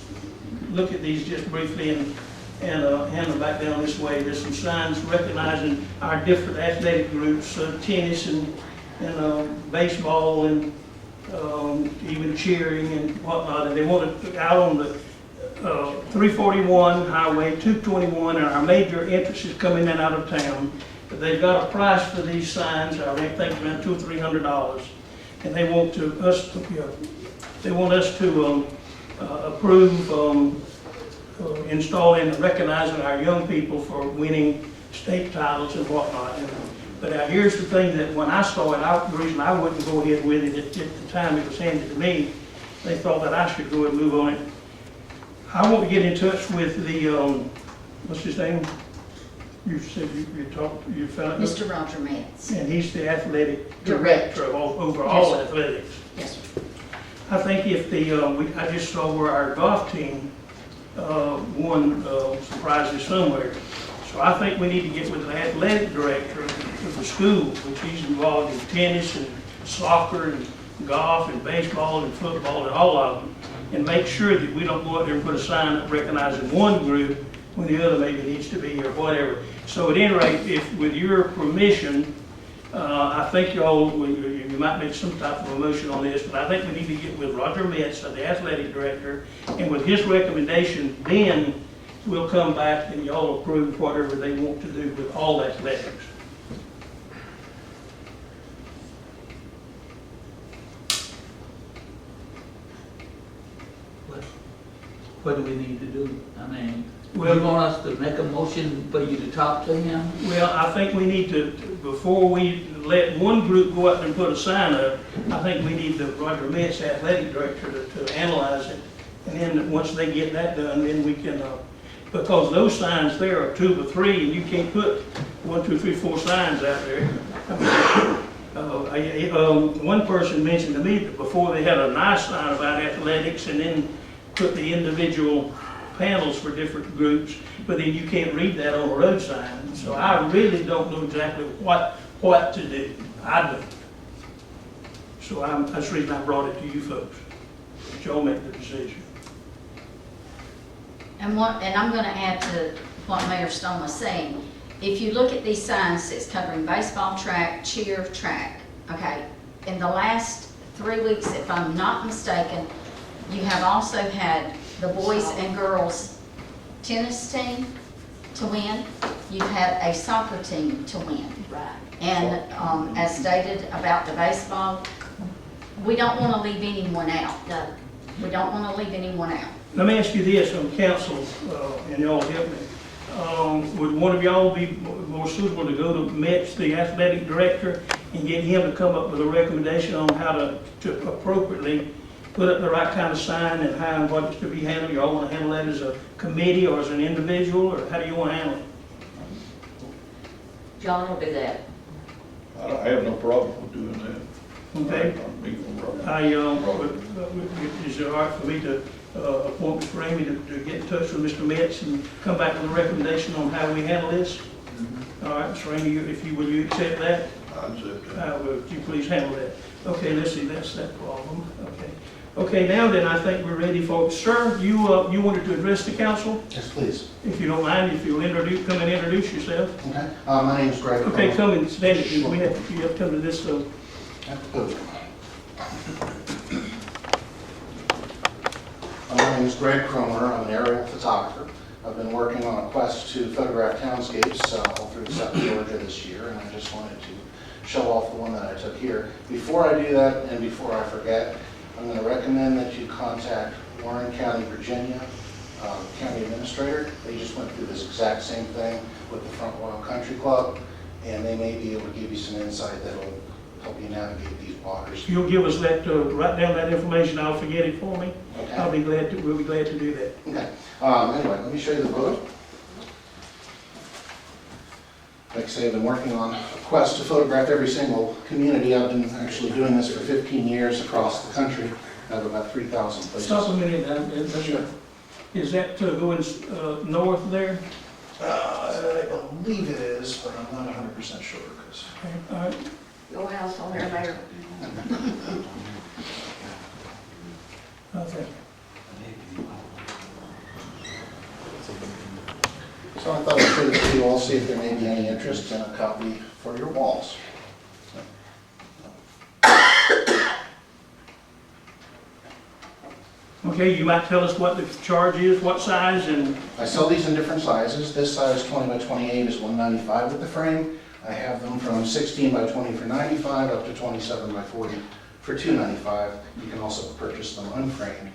look at these just briefly and hand them back down this way. There's some signs recognizing our different athletic groups, tennis and baseball and even cheering and whatnot. And they want it out on the 341 Highway 221, and our major entrances coming in and out of town. But they've got a price for these signs, I think around $200 or $300, and they want us to approve installing and recognizing our young people for winning state titles and whatnot. But now here's the thing that when I saw it, the reason I wouldn't go ahead with it at the time it was handed to me, they thought that I should go ahead and move on it. I want to get in touch with the, what's his name? You said you talked, you found, Mr. Roger Metz. and he's the athletic Director. director of over all Yes, sir. athletics. Yes, sir. I think if I just saw where our golf team won some prizes somewhere. So I think we need to get with the athletic director of the school, which he's involved in tennis and soccer and golf and baseball and football and all of them, and make sure that we don't go out there and put a sign up recognizing one group when the other maybe needs to be or whatever. So at any rate, if with your permission, I think you might make some type of a motion on this, but I think we need to get with Roger Metz, the athletic director, and with his recommendation, then we'll come back and y'all approve whatever they want to do with all athletics. What do we need to do? I mean, Well- you want us to make a motion for you to talk to him? Well, I think we need to, before we let one group go out there and put a sign up, I think we need the Roger Metz, athletic director, to analyze it. And then, once they get that done, then we can, because those signs there are 2 or 3, and you can't put 1, 2, 3, 4 signs out there. One person mentioned to me that before they had a nice sign about athletics and then put the individual panels for different groups, but then you can't read that on a road sign. So I really don't know exactly what to do. I don't. So that's the reason I brought it to you folks. But y'all make the decision. And I'm gonna add to what Mayor Stone was saying. If you look at these signs, it's covering baseball, track, cheer, track, okay? In the last 3 weeks, if I'm not mistaken, you have also had the boys and girls tennis team to win. You've had a soccer team to win. Right. And as stated about the baseball, we don't want to leave anyone out. No. We don't want to leave anyone out. Let me ask you this on council, and y'all help me. Would one of y'all be more suitable to go to Metz, the athletic director, and get him to come up with a recommendation on how to appropriately put up the right kind of sign and how and what is to be handled? Y'all want to handle that as a committee or as an individual, or how do you want to handle it? John will do that. I have no problem with doing that. Okay? I'd be no problem. Is it all right for me to appoint Mr. Ramey to get in touch with Mr. Metz and come back with a recommendation on how we handle this? All right, Mr. Ramey, will you accept that? I'd accept that. Would you please handle that? Okay, let's see, that's that problem, okay. Okay, now then, I think we're ready for, sir, you wanted to address the council? Yes, please. If you don't mind, if you'll come and introduce yourself. Okay. My name's Greg. Okay, come and stand it, you have to come to this, At the podium. My name is Greg Cromer. I'm an aerial photographer. I've been working on a quest to photograph townscapes all through South Georgia this year, and I just wanted to show off the one that I took here. Before I do that, and before I forget, I'm going to recommend that you contact Warren County, Virginia, County Administrator. They just went through this exact same thing with the Front Royal Country Club, and they may be able to give you some insight that will help you navigate these waters. if you'll give us that, write down that information, I'll forget it for me. Okay. We'll be glad to do that. Okay. Anyway, let me show you the photo. Like I say, I've been working on a quest to photograph every single community. I've been actually doing this for 15 years across the country. I have about 3,000 places. Stop a minute, Sure. is that going north there? I believe it is, but I'm not 100% sure. All right. Your house on there, Mayor. Okay. So I thought I'd show this to you all, see if there may be any interest in a copy for your walls. Okay, you might tell us what the charge is, what size, and I sell these in different sizes. This size 20 by 28 is $195 with the frame. I have them from 16 by 20 for $95 up to 27 by 40 for $295. You can also purchase them unframed.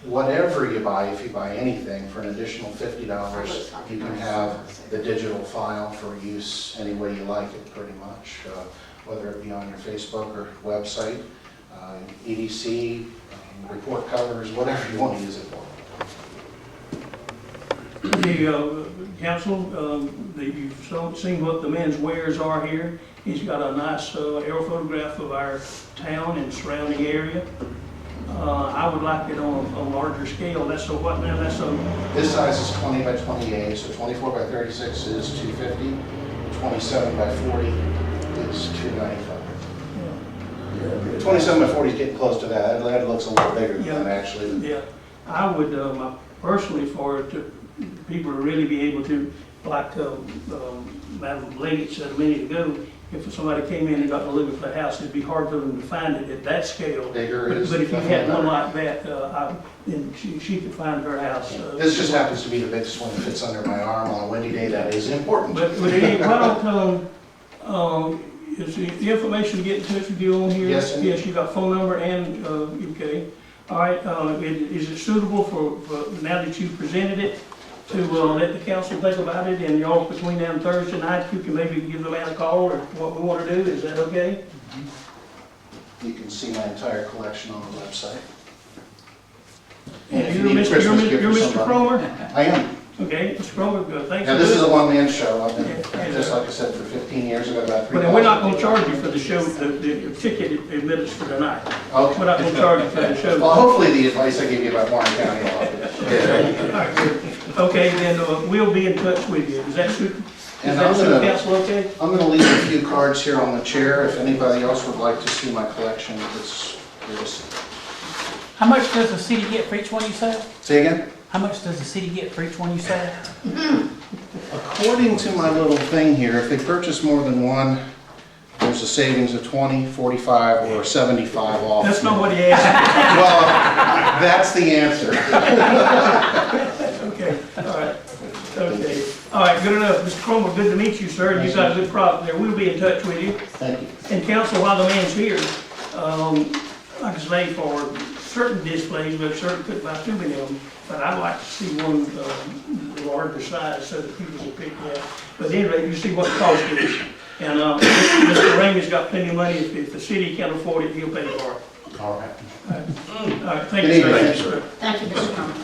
Whatever you buy, if you buy anything, for an additional $50, you can have the digital file for use any way you like it, pretty much, whether it be on your Facebook or website, EDC, report covers, whatever you want to use it for. council, you've seen what the man's wares are here. He's got a nice aerial photograph of our town and surrounding area. I would like it on a larger scale. That's a what now? That's a, This size is 20 by 28, so 24 by 36 is 250, 27 by 40 is 295. 27 by 40 is getting close to that. That looks a little bigger than that, actually. yeah. I would, personally, for it to, people to really be able to, like Madam Leggett said a minute ago, if somebody came in and got to look at the house, it'd be hard for them to find it at that scale. Bigger But is but if you had definitely one better. like that, then she could find her house. This just happens to be the biggest one that fits under my arm on a windy day. That is important. But it ain't, why don't, is the information to get in touch with you on here? Yes, sir. Yes, you got phone number and, okay. All right, is it suitable for, now that you've presented it, to let the council think about it, and y'all between now and Thursday night, you can maybe give the man a call, or what we want to do, is that okay? You can see my entire collection on the website. And if you you're need a Mr. Christmas gift You're for Mr. somebody. Cromer? I am. Okay, Mr. Cromer, thanks. Now, for this is a doing it. one-man show. I've been, Yeah. just like I said, for 15 years. I've got about 3,000. But then we're not gonna charge you for the show, the ticket admittance for tonight. Okay. We're not gonna charge you for the show. Well, hopefully the advice I give you about Warren County will help you. All right, good. Okay, then we'll be in touch with you. Is that suit? Is And that I'm suit gonna- council okay? I'm going to leave a few cards here on the chair. If anybody else would like to see my collection, it's yours. How much does the city get for each one you sell? Say again? How much does the city get for each one you sell? According to my little thing here, if they purchase more than one, there's a savings of 20, 45, or 75 off. That's not what he asked. Well, that's the answer. Okay, all right. Okay, all right, good enough. Mr. Cromer, good to meet you, sir. You got a good product there. We'll be in touch with you. Thank you. And council, while the man's here, like I say, for certain displays, we certainly couldn't buy too many of them, but I'd like to see one larger size so that people can pick it up. But anyway, you see what the cost is. And Mr. Ramey's got plenty of money. If the city can't afford it, he'll pay for it. All right. All right, thank Good you, sir. evening. Sir. Thank you, Mr. Cromer.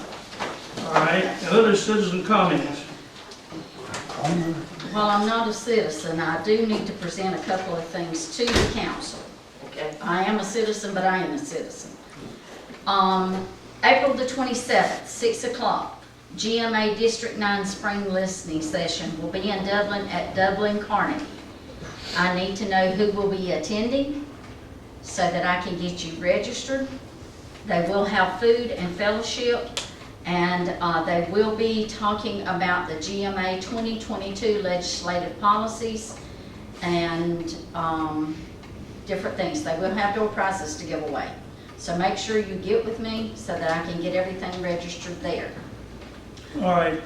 All right, and other citizen comments. Well, I'm not a citizen. I do need to present a couple of things to the council. Okay. I am a citizen, but I am a citizen. April the 27th, 6 o'clock, GMA District 9 Spring Listening Session will be in Dublin at Dublin Carnegie. I need to know who will be attending so that I can get you registered. They will have food and fellowship, and they will be talking about the GMA 2022 legislative policies and different things. They will have door prizes to give away. So make sure you get with me so that I can get everything registered there. All right,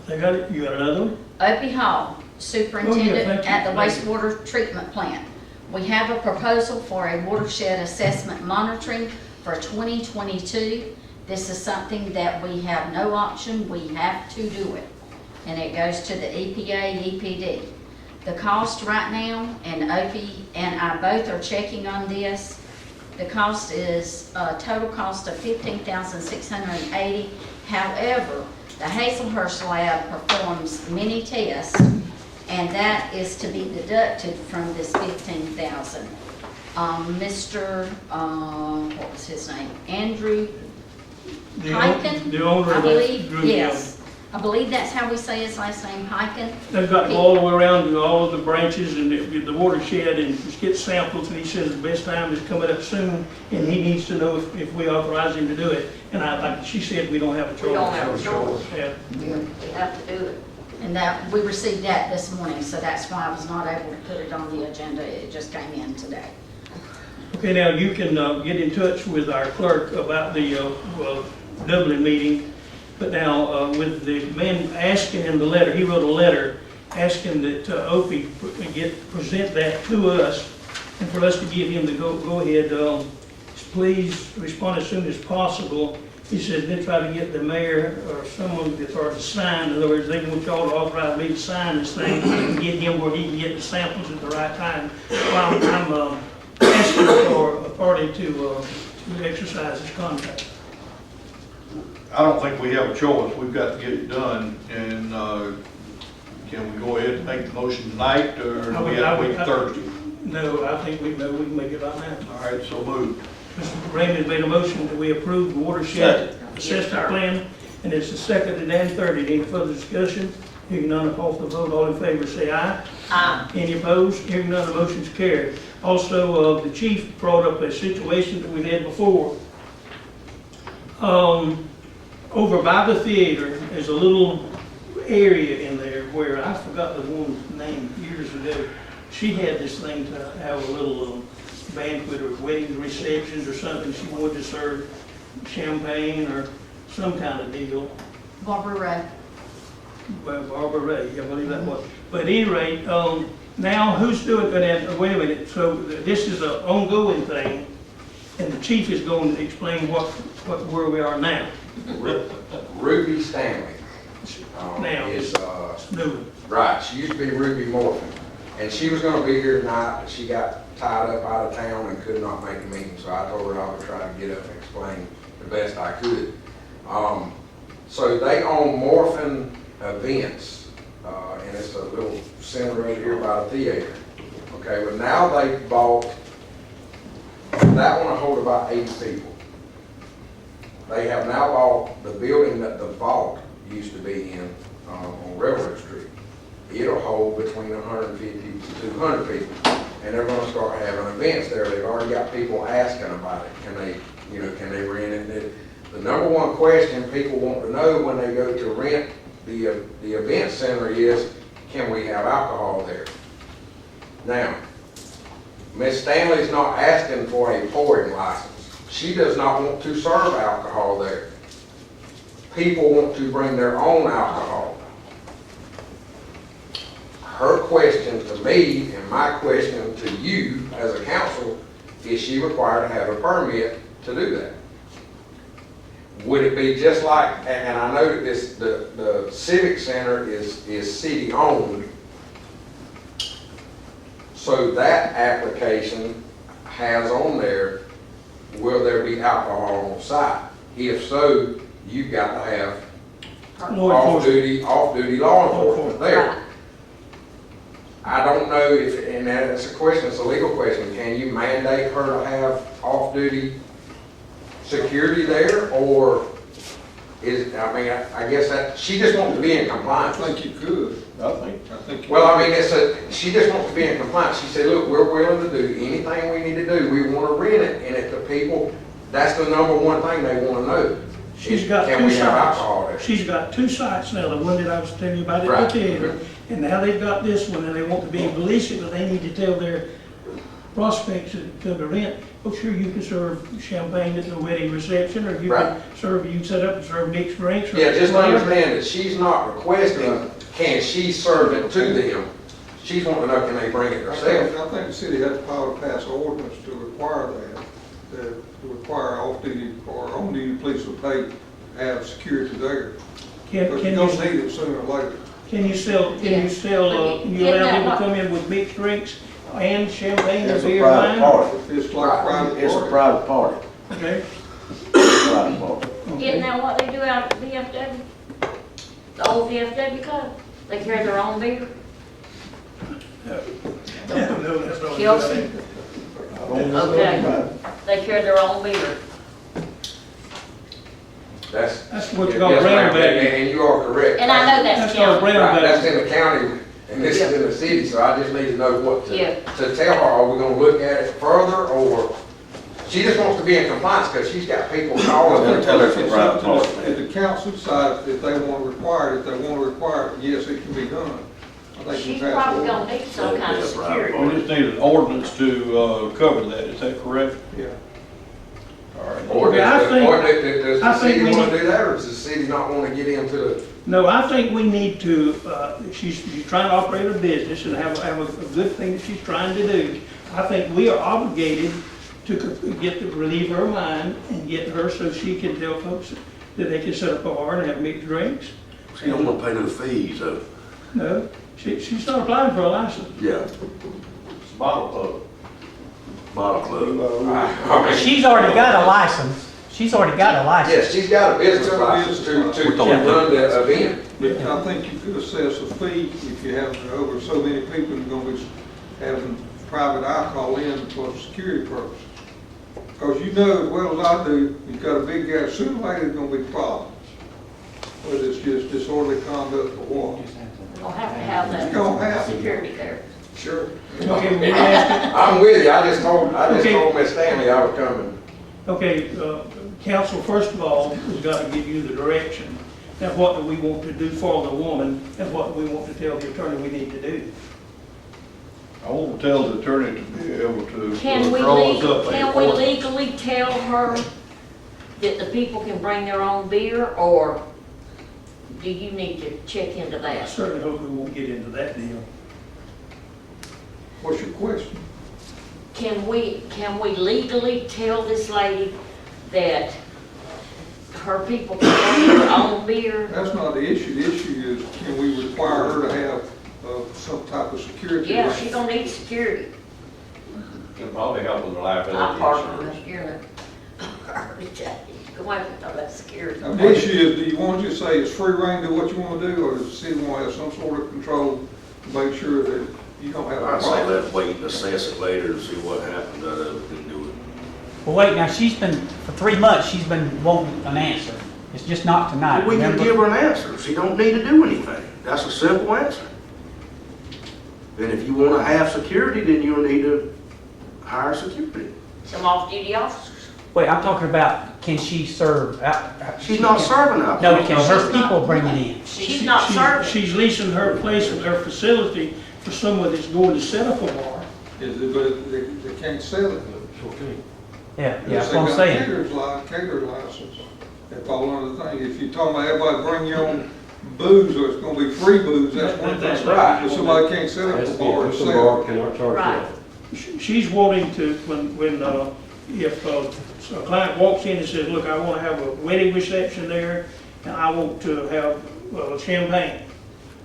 they got it. You got another one? Opie Hall, Superintendent thank you. at the wastewater treatment plant. We have a proposal for a watershed assessment monitoring for 2022. This is something that we have no option, we have to do it. And it goes to the EPA, EPD. The cost right now, and Opie and I both are checking on this, the cost is a total cost of $15,680. However, the Hazelhurst lab performs many tests, and that is to be deducted from this $15,000. Mr. What was his name? Andrew Hyken, The owner I of that believe. group. Yes, I believe that's how we say his last name, Hyken. They've got to go all the way around to all of the branches and the watershed and just get samples, and he says the best time is coming up soon, and he needs to know if we authorize him to do it. And like she said, we don't have a choice. We don't have a choice. Yeah. We have to do it. And that, we received that this morning, so that's why I was not able to put it on the agenda. It just came in today. Okay, now you can get in touch with our clerk about the Dublin meeting. But now, with the man asking in the letter, he wrote a letter asking that Opie present that to us, and for us to give him the go ahead. Please respond as soon as possible. He said, then try to get the mayor or someone that's already signed. In other words, they want y'all to authorize me to sign this thing and get him where he can get the samples at the right time. While I'm asking for authority to exercise his contract. I don't think we have a choice. We've got to get it done, and can we go ahead and make the motion tonight, or do we I have to would- wait Thursday? No, I think we can make it right now. All right, so moved. Mr. Raymond made a motion that we approve the watershed assessment plan, and it's the seconded and third. Any further discussion? Hearing none, I'll call for the vote. All in favor, say aye. Aye. Any opposed? Hearing none, the motion's carried. Also, the chief brought up a situation that we had before. Over by the theater, there's a little area in there where, I forgot the woman's name years ago. She had this thing to have a little banquet or wedding receptions or something. She wanted to serve champagne or some kind of deal. Barbara Ray. Well, Barbara Ray, I believe that was. But at any rate, now who's doing that? Wait a minute, so this is an ongoing thing, and the chief is going to explain where we are now. Ruby Stanley. Now. Is, No. right, she used to be Ruby Morphin. And she was gonna be here tonight, but she got tied up out of town and could not make the meeting. So I told her I would try to get up and explain the best I could. So they own Morphin Events, and it's a little center right here by the theater. Okay, but now they bought, that one will hold about 80 people. They have now bought the building that the vault used to be in on Railroad Street. It'll hold between 150 to 200 people, and they're going to start having events there. They've already got people asking about it. Can they rent it? The number one question people want to know when they go to rent the event center is, can we have alcohol there? Now, Miss Stanley's not asking for a pouring license. She does not want to serve alcohol there. People want to bring their own alcohol. Her question to me and my question to you as a council, is she required to have a permit to do that? Would it be just like, and I know that the Civic Center is city owned, so that application has on there, will there be alcohol on site? If so, you've got to have off-duty law enforcement there. I don't know if, and that's a question, it's a legal question, can you mandate her to have off-duty security there, or I guess that, she just wants to be in I compliance. think you could. I think. Well, I mean, she just wants to be in compliance. She said, look, we're willing to do anything we need to do. We want to rent it, and if the people, that's the number one thing they want to know. She's got Can two we have sites. alcohol there? She's got two sites now, the one that I was telling you about at Right. the theater, and now they've got this one, and they want to be able to lease it, but they need to tell their prospects that come to rent, oh, sure, you can serve champagne at the wedding reception, or you Right. can set up and serve mixed drinks. Or Yeah, just whatever. understand that she's not requesting, can she serve it to them? She's wanting to know, can they bring it I themselves? think the city has the power to pass an ordinance to require that to require off-duty or on-duty police will pay to have security there. But Can you're you, gonna need it sooner or later. can you allow people to come in with mixed drinks and champagne or It's a beer private wine? party. It's like private It's a party. private party. Okay. Private party. Isn't that what they do out at VFW? The old VFW club? They carry their own beer? No, that's not. Kelsey? Okay. They carry their own beer. That's what you Yes, call ma'am, brown bag. and you are correct. And I know that's That's called county. brown Right, that's bag. in the county, and this is in the city, so I just need to know what Yeah. to tell her. Are we gonna look at it further, or she just wants to be in compliance, because she's got people calling her. Tell her it's a It's private up to party. the council decides if they want to require it. If they want to require it, yes, it can be done. I think we She's pass probably an gonna ordinance. need some kind of security. We just need an ordinance to cover that, is that correct? Yeah. All right. Or Okay, I does think- does I the think city we wanna need- do that, or does the city not wanna get into the? No, I think we need to, she's trying to operate a business and have a good thing that she's trying to do. I think we are obligated to relieve her mind and get her so she can tell folks that they can set up a bar and have mixed drinks. She don't wanna pay no fees, though. No, she's not applying for a license. Yeah, Bottle club. bottle club. I mean, She's already got a license. She's already got a license. Yes, she's got a business license to run the event. But I think you could assess a fee if you have over so many people, you're gonna be having private alcohol in for security purposes. Because you know as well as I do, you've got a big guy, sooner or later there's gonna be problems. Whether it's just disorderly conduct or what. We're gonna have You're gonna that have to. security there. Sure. Okay, we asked, I'm with you, I just told Okay. Miss Stanley I was coming. okay, council, first of all, has got to give you the direction. And what do we want to do for the woman, and what do we want to tell the attorney we need to do? I want to tell the attorney to be able to Can we draw us up a can we report. legally tell her that the people can bring their own beer, or do you need to check into I that? certainly hope we won't get into that deal. What's your question? Can we legally tell this lady that her people can bring their own beer? That's not the issue. The issue is, can we require her to have some type of security? Yeah, arrangement? she's gonna need security. Can probably help with the liability I parked insurance. in here. Go out and talk about security. Now, the issue is, do you want to just say it's free reign, do what you want to do, or does the city want to have some sort of control to make sure that you don't have a I'd say problem? let's wait and assess it later and see what happens out of it and do it. Well, wait, now, for 3 months, she's been wanting an answer. It's just not tonight, We can remember? give her an answer. She don't need to do anything. That's a simple answer. And if you want to have security, then you'll need to hire security. Some off-duty officers. Wait, I'm talking about, can she serve? She's not serving up. No, can her She's not- people bring it in? She's not serving. She's leasing her place and her facility for someone that's going to set up a bar. Is it, but they can't sell it. Yeah, Unless that's they what I'm got a saying. caterer's license. That's all under the thing. If you're talking about everybody bring your own booze, or it's gonna be free booze, that's one That's thing. right. But somebody can't set up a bar and sell it. Right. She's wanting to, if a client walks in and says, look, I want to have a wedding reception there, and I want to have champagne.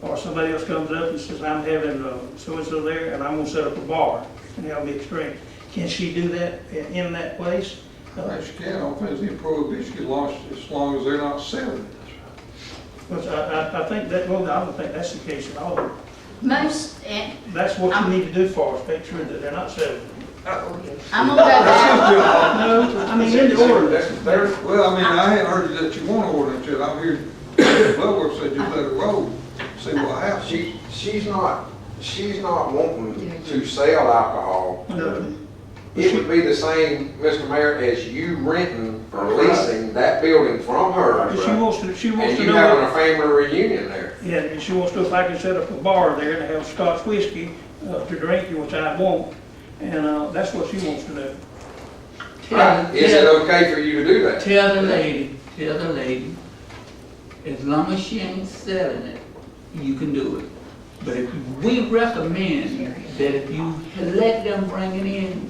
Or somebody else comes up and says, I'm having so-and-so there, and I'm going to set up a bar and have mixed drinks. Can she do that in that place? Yes, you can, I don't think there's any prohibition as long as they're not selling it. But I think that, well, I don't think that's the case at all. Most, and That's what you need to do for us, make sure that they're not selling. I'm gonna go back. No, I mean, in the ordinance. Well, I mean, I hadn't heard that you want to ordinance yet. I'm here, Bloodworth said just let it roll, see what happens. She's not wanting to sell alcohol. No. It would be the same, Mr. Mayor, as you renting or leasing that building from her. She wants And to you having know, a family reunion there. yeah, and she wants to know if I can set up a bar there and have Scotch whiskey to drink, which I won't. And that's what she wants to know. Right? Is it okay for you to do that? Tell the lady, as long as she ain't selling it, you can do it. But if we recommend that if you let them bring it in,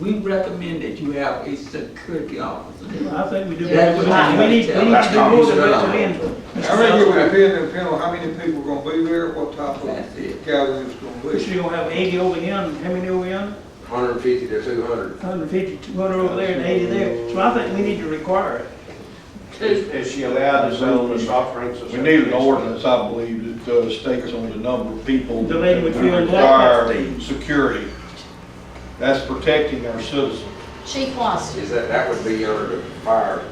we recommend that you have a security officer. I think we do. That's what I We need to do more than recommend. I reckon it would depend on how many people are gonna be there, what type That's of it. gathering it's gonna Is she be. gonna have 80 over here, and how many over here? 150 to 200. 150, 200 over there, and 80 there. So I think we need to require it. Is she allowed to sell the soft drinks? We need an ordinance, I believe, that states on the number of people The lady would that feel require security. That's protecting our citizens. Chief Watson, Is that would be under the fire.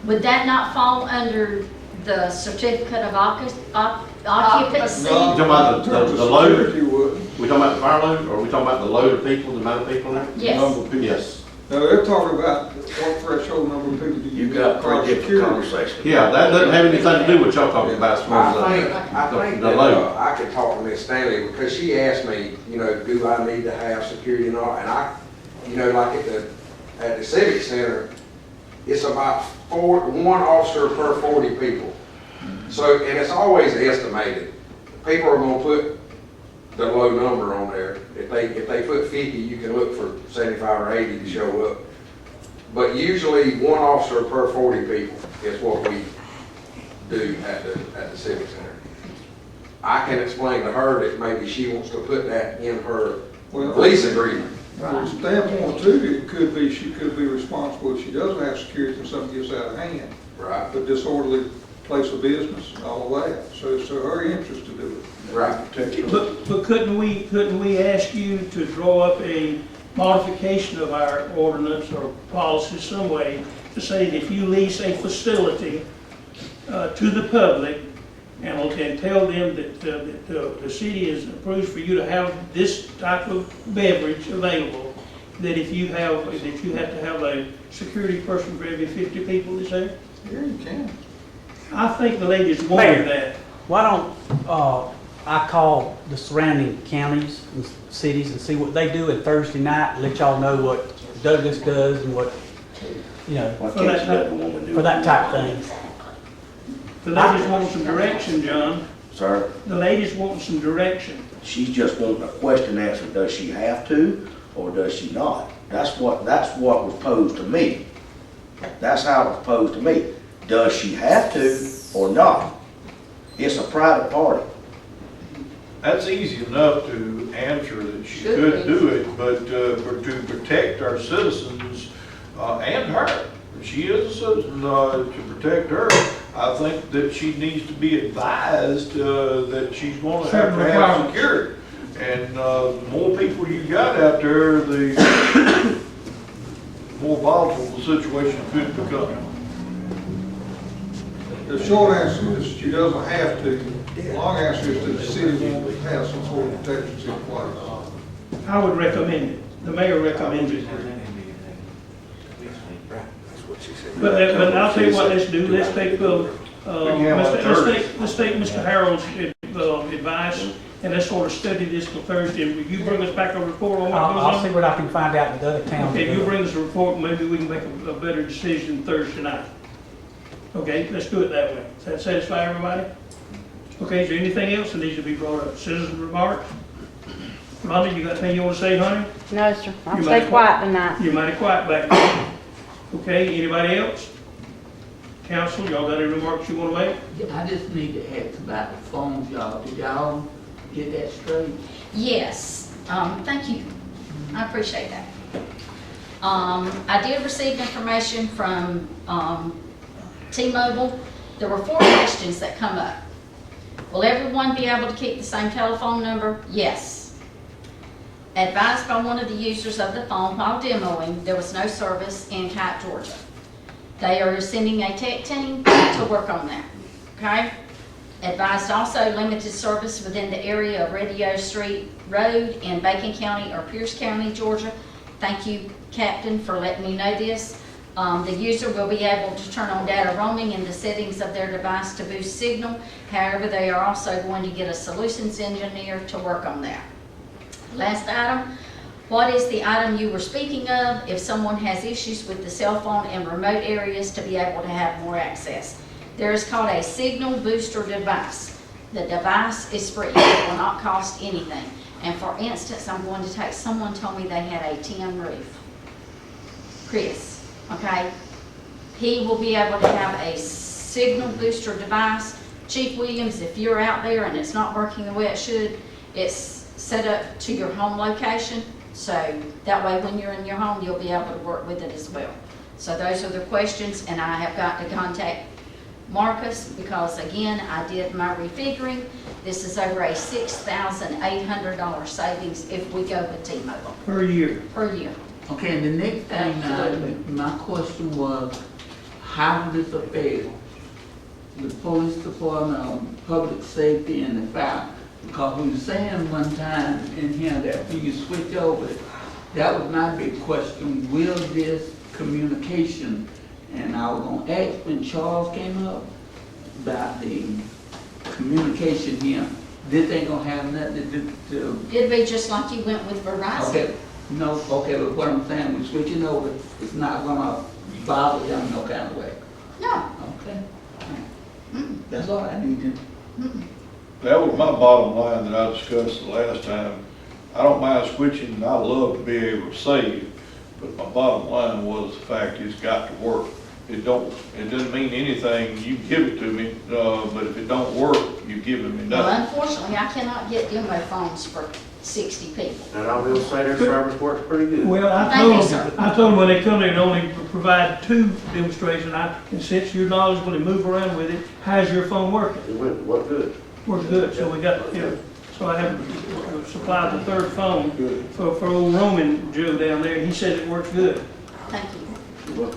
would that not fall under the certificate of occupancy? No, talking about in terms of the load? security would. We talking about the fire load, or are we talking about the load of people, the amount of people in there? Yes. Number of people. Yes. No, they're talking about what threshold number of people do you You've got require three different security? conversations. Yeah, that doesn't have anything to do with y'all talking about as far I as think the that load. I could talk to Miss Stanley because she asked me, do I need to have security and all? And like at the Civic Center, it's about one officer per 40 people. So, and it's always estimated. People are gonna put the low number on there. If they put 50, you can look for 75 or 80 to show up. But usually one officer per 40 people is what we do at the Civic Center. I can explain to her that maybe she wants to put that in her Well, lease agreement. From the standpoint too, it could be, she could be responsible if she doesn't have security and something gets out of hand. Right. But disorderly place of business and all of that. So it's her interest to do it. Right. But couldn't we ask you to draw up a modification of our ordinance or policy some way to say that if you lease a facility to the public and tell them that the city is approved for you to have this type of beverage available, that if you have, that you have to have a security person for every 50 people is there? Yeah, you can. I think the ladies Mayor. wanted that. Why don't I call the surrounding counties and cities and see what they do at Thursday night, and let y'all know what Douglas does and what, you know, What For that Kate's type- Level want to do. for that type of thing. The ladies want some direction, John. Sir, The ladies want some direction. she's just wanting a question answered, does she have to, or does she not? That's what was posed to me. That's how it was posed to me. Does she have to, or not? It's a private party. That's easy enough to answer that she Should could be. do it, but to protect our citizens and her, she is a citizen, to protect her, I think that she needs to be advised that she's going to have Certain to have requirements. security. And the more people you got out there, the more volatile the situation could become. The short answer is she doesn't have to. The long answer is that the city won't have some sort of protections in place. I would recommend it. The mayor recommends it. But I'll tell you what, let's do, let's take, let's take Mr. Harold's advice, and let's sort of study this till Thursday, and will you bring us back a report on what I'll goes see on? what I can find out with other towns. Okay, you bring us a report, maybe we can make a better decision Thursday night. Okay, let's do it that way. Does that satisfy everybody? Okay, is there anything else that needs to be brought up? Citizen remarks? Rhonda, you got anything you want to say, honey? No, sir. I'll You stay might- quiet tonight. You're mighty quiet back there. Okay, anybody else? Council, y'all got any remarks you want to make? I just need to ask about the phones, y'all. Did y'all get that straight? Yes, thank you. I appreciate that. I did receive information from T-Mobile. There were 4 questions that come up. Will everyone be able to keep the same telephone number? Yes. Advised by one of the users of the phone while demoing, there was no service in Kite, Georgia. They are sending a tech team to work on that, okay? Advised also limited service within the area of Radio Street Road in Bacon County or Pierce County, Georgia. Thank you, Captain, for letting me know this. The user will be able to turn on data roaming in the settings of their device to boost signal. However, they are also going to get a solutions engineer to work on that. Last item, what is the item you were speaking of if someone has issues with the cell phone in remote areas to be able to have more access? There is called a signal booster device. The device is free, it will not cost anything. And for instance, I'm going to take, someone told me they had a tin roof. Chris, okay? He will be able to have a signal booster device. Chief Williams, if you're out there and it's not working the way it should, it's set up to your home location. So that way when you're in your home, you'll be able to work with it as well. So those are the questions, and I have got to contact Marcus because again, I did my refiguring. This is over a $6,800 savings if we go with T-Mobile Per year. per year. Okay, and the next thing, my question was, how does this affect the police department, public safety, and the fire? Because we were saying one time in here that we could switch over, that was my big question, will this communication, and I was gonna ask when Charles came up about the communication here, this ain't gonna have nothing to do. It'd be just like you went with Verizon. Okay, no, okay, but what I'm saying, we're switching over, it's not gonna bother them no kind of way. No. Okay, Mm-mm. that's all I need to. Mm-mm. That was my bottom line that I discussed the last time. I don't mind switching, I love to be able to save, but my bottom line was the fact it's got to work. It doesn't mean anything, you give it to me, but if it don't work, you're giving me Well, nothing. unfortunately, I cannot get demo phones for 60 people. And I will say their service works pretty good. Well, Thank you, sir. I told them when they come, they can only provide 2 demonstrations. And since your dollars when they move around with it, how's your phone working? It went, what good? Works good, so we got, you know, so I have supplied the 3rd phone for old Roman Joe down there, and he said it works good. Thank you.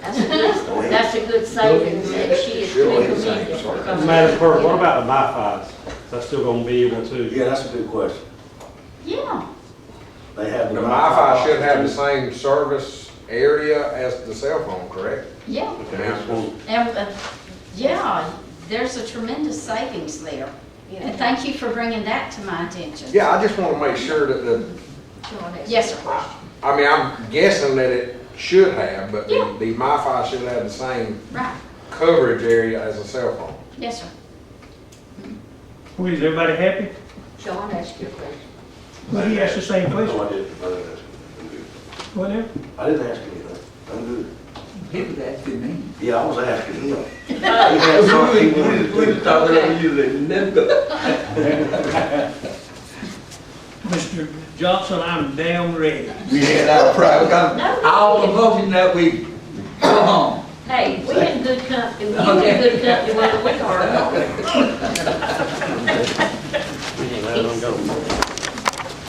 That's a good savings, and she is recommended. Madam Clerk, what about the MiFi's? Is that still gonna be able to? Yeah, that's a good question. Yeah, They have The MiFi should have the same service area as the cell phone, correct? yeah. Okay. And, yeah, there's a tremendous savings there. And thank you for bringing that to my attention. Yeah, I just want to make sure that Yes, sir. I mean, I'm guessing that it should have, but Yeah. the MiFi should have the same Right. coverage area as a cell phone. Yes, sir. Well, is everybody happy? Sean asked you a question. Well, he asked the same question. No, I didn't ask him. I'm good. Whatever. I didn't ask anything. I'm good. He was asking me. Yeah, I was asking him. He had something he wanted to do. Mr. Johnson, I'm damn ready. We had our private, all the motion that we go home. Hey, we in good company, you in good company, whether we are or not. We ain't letting them go.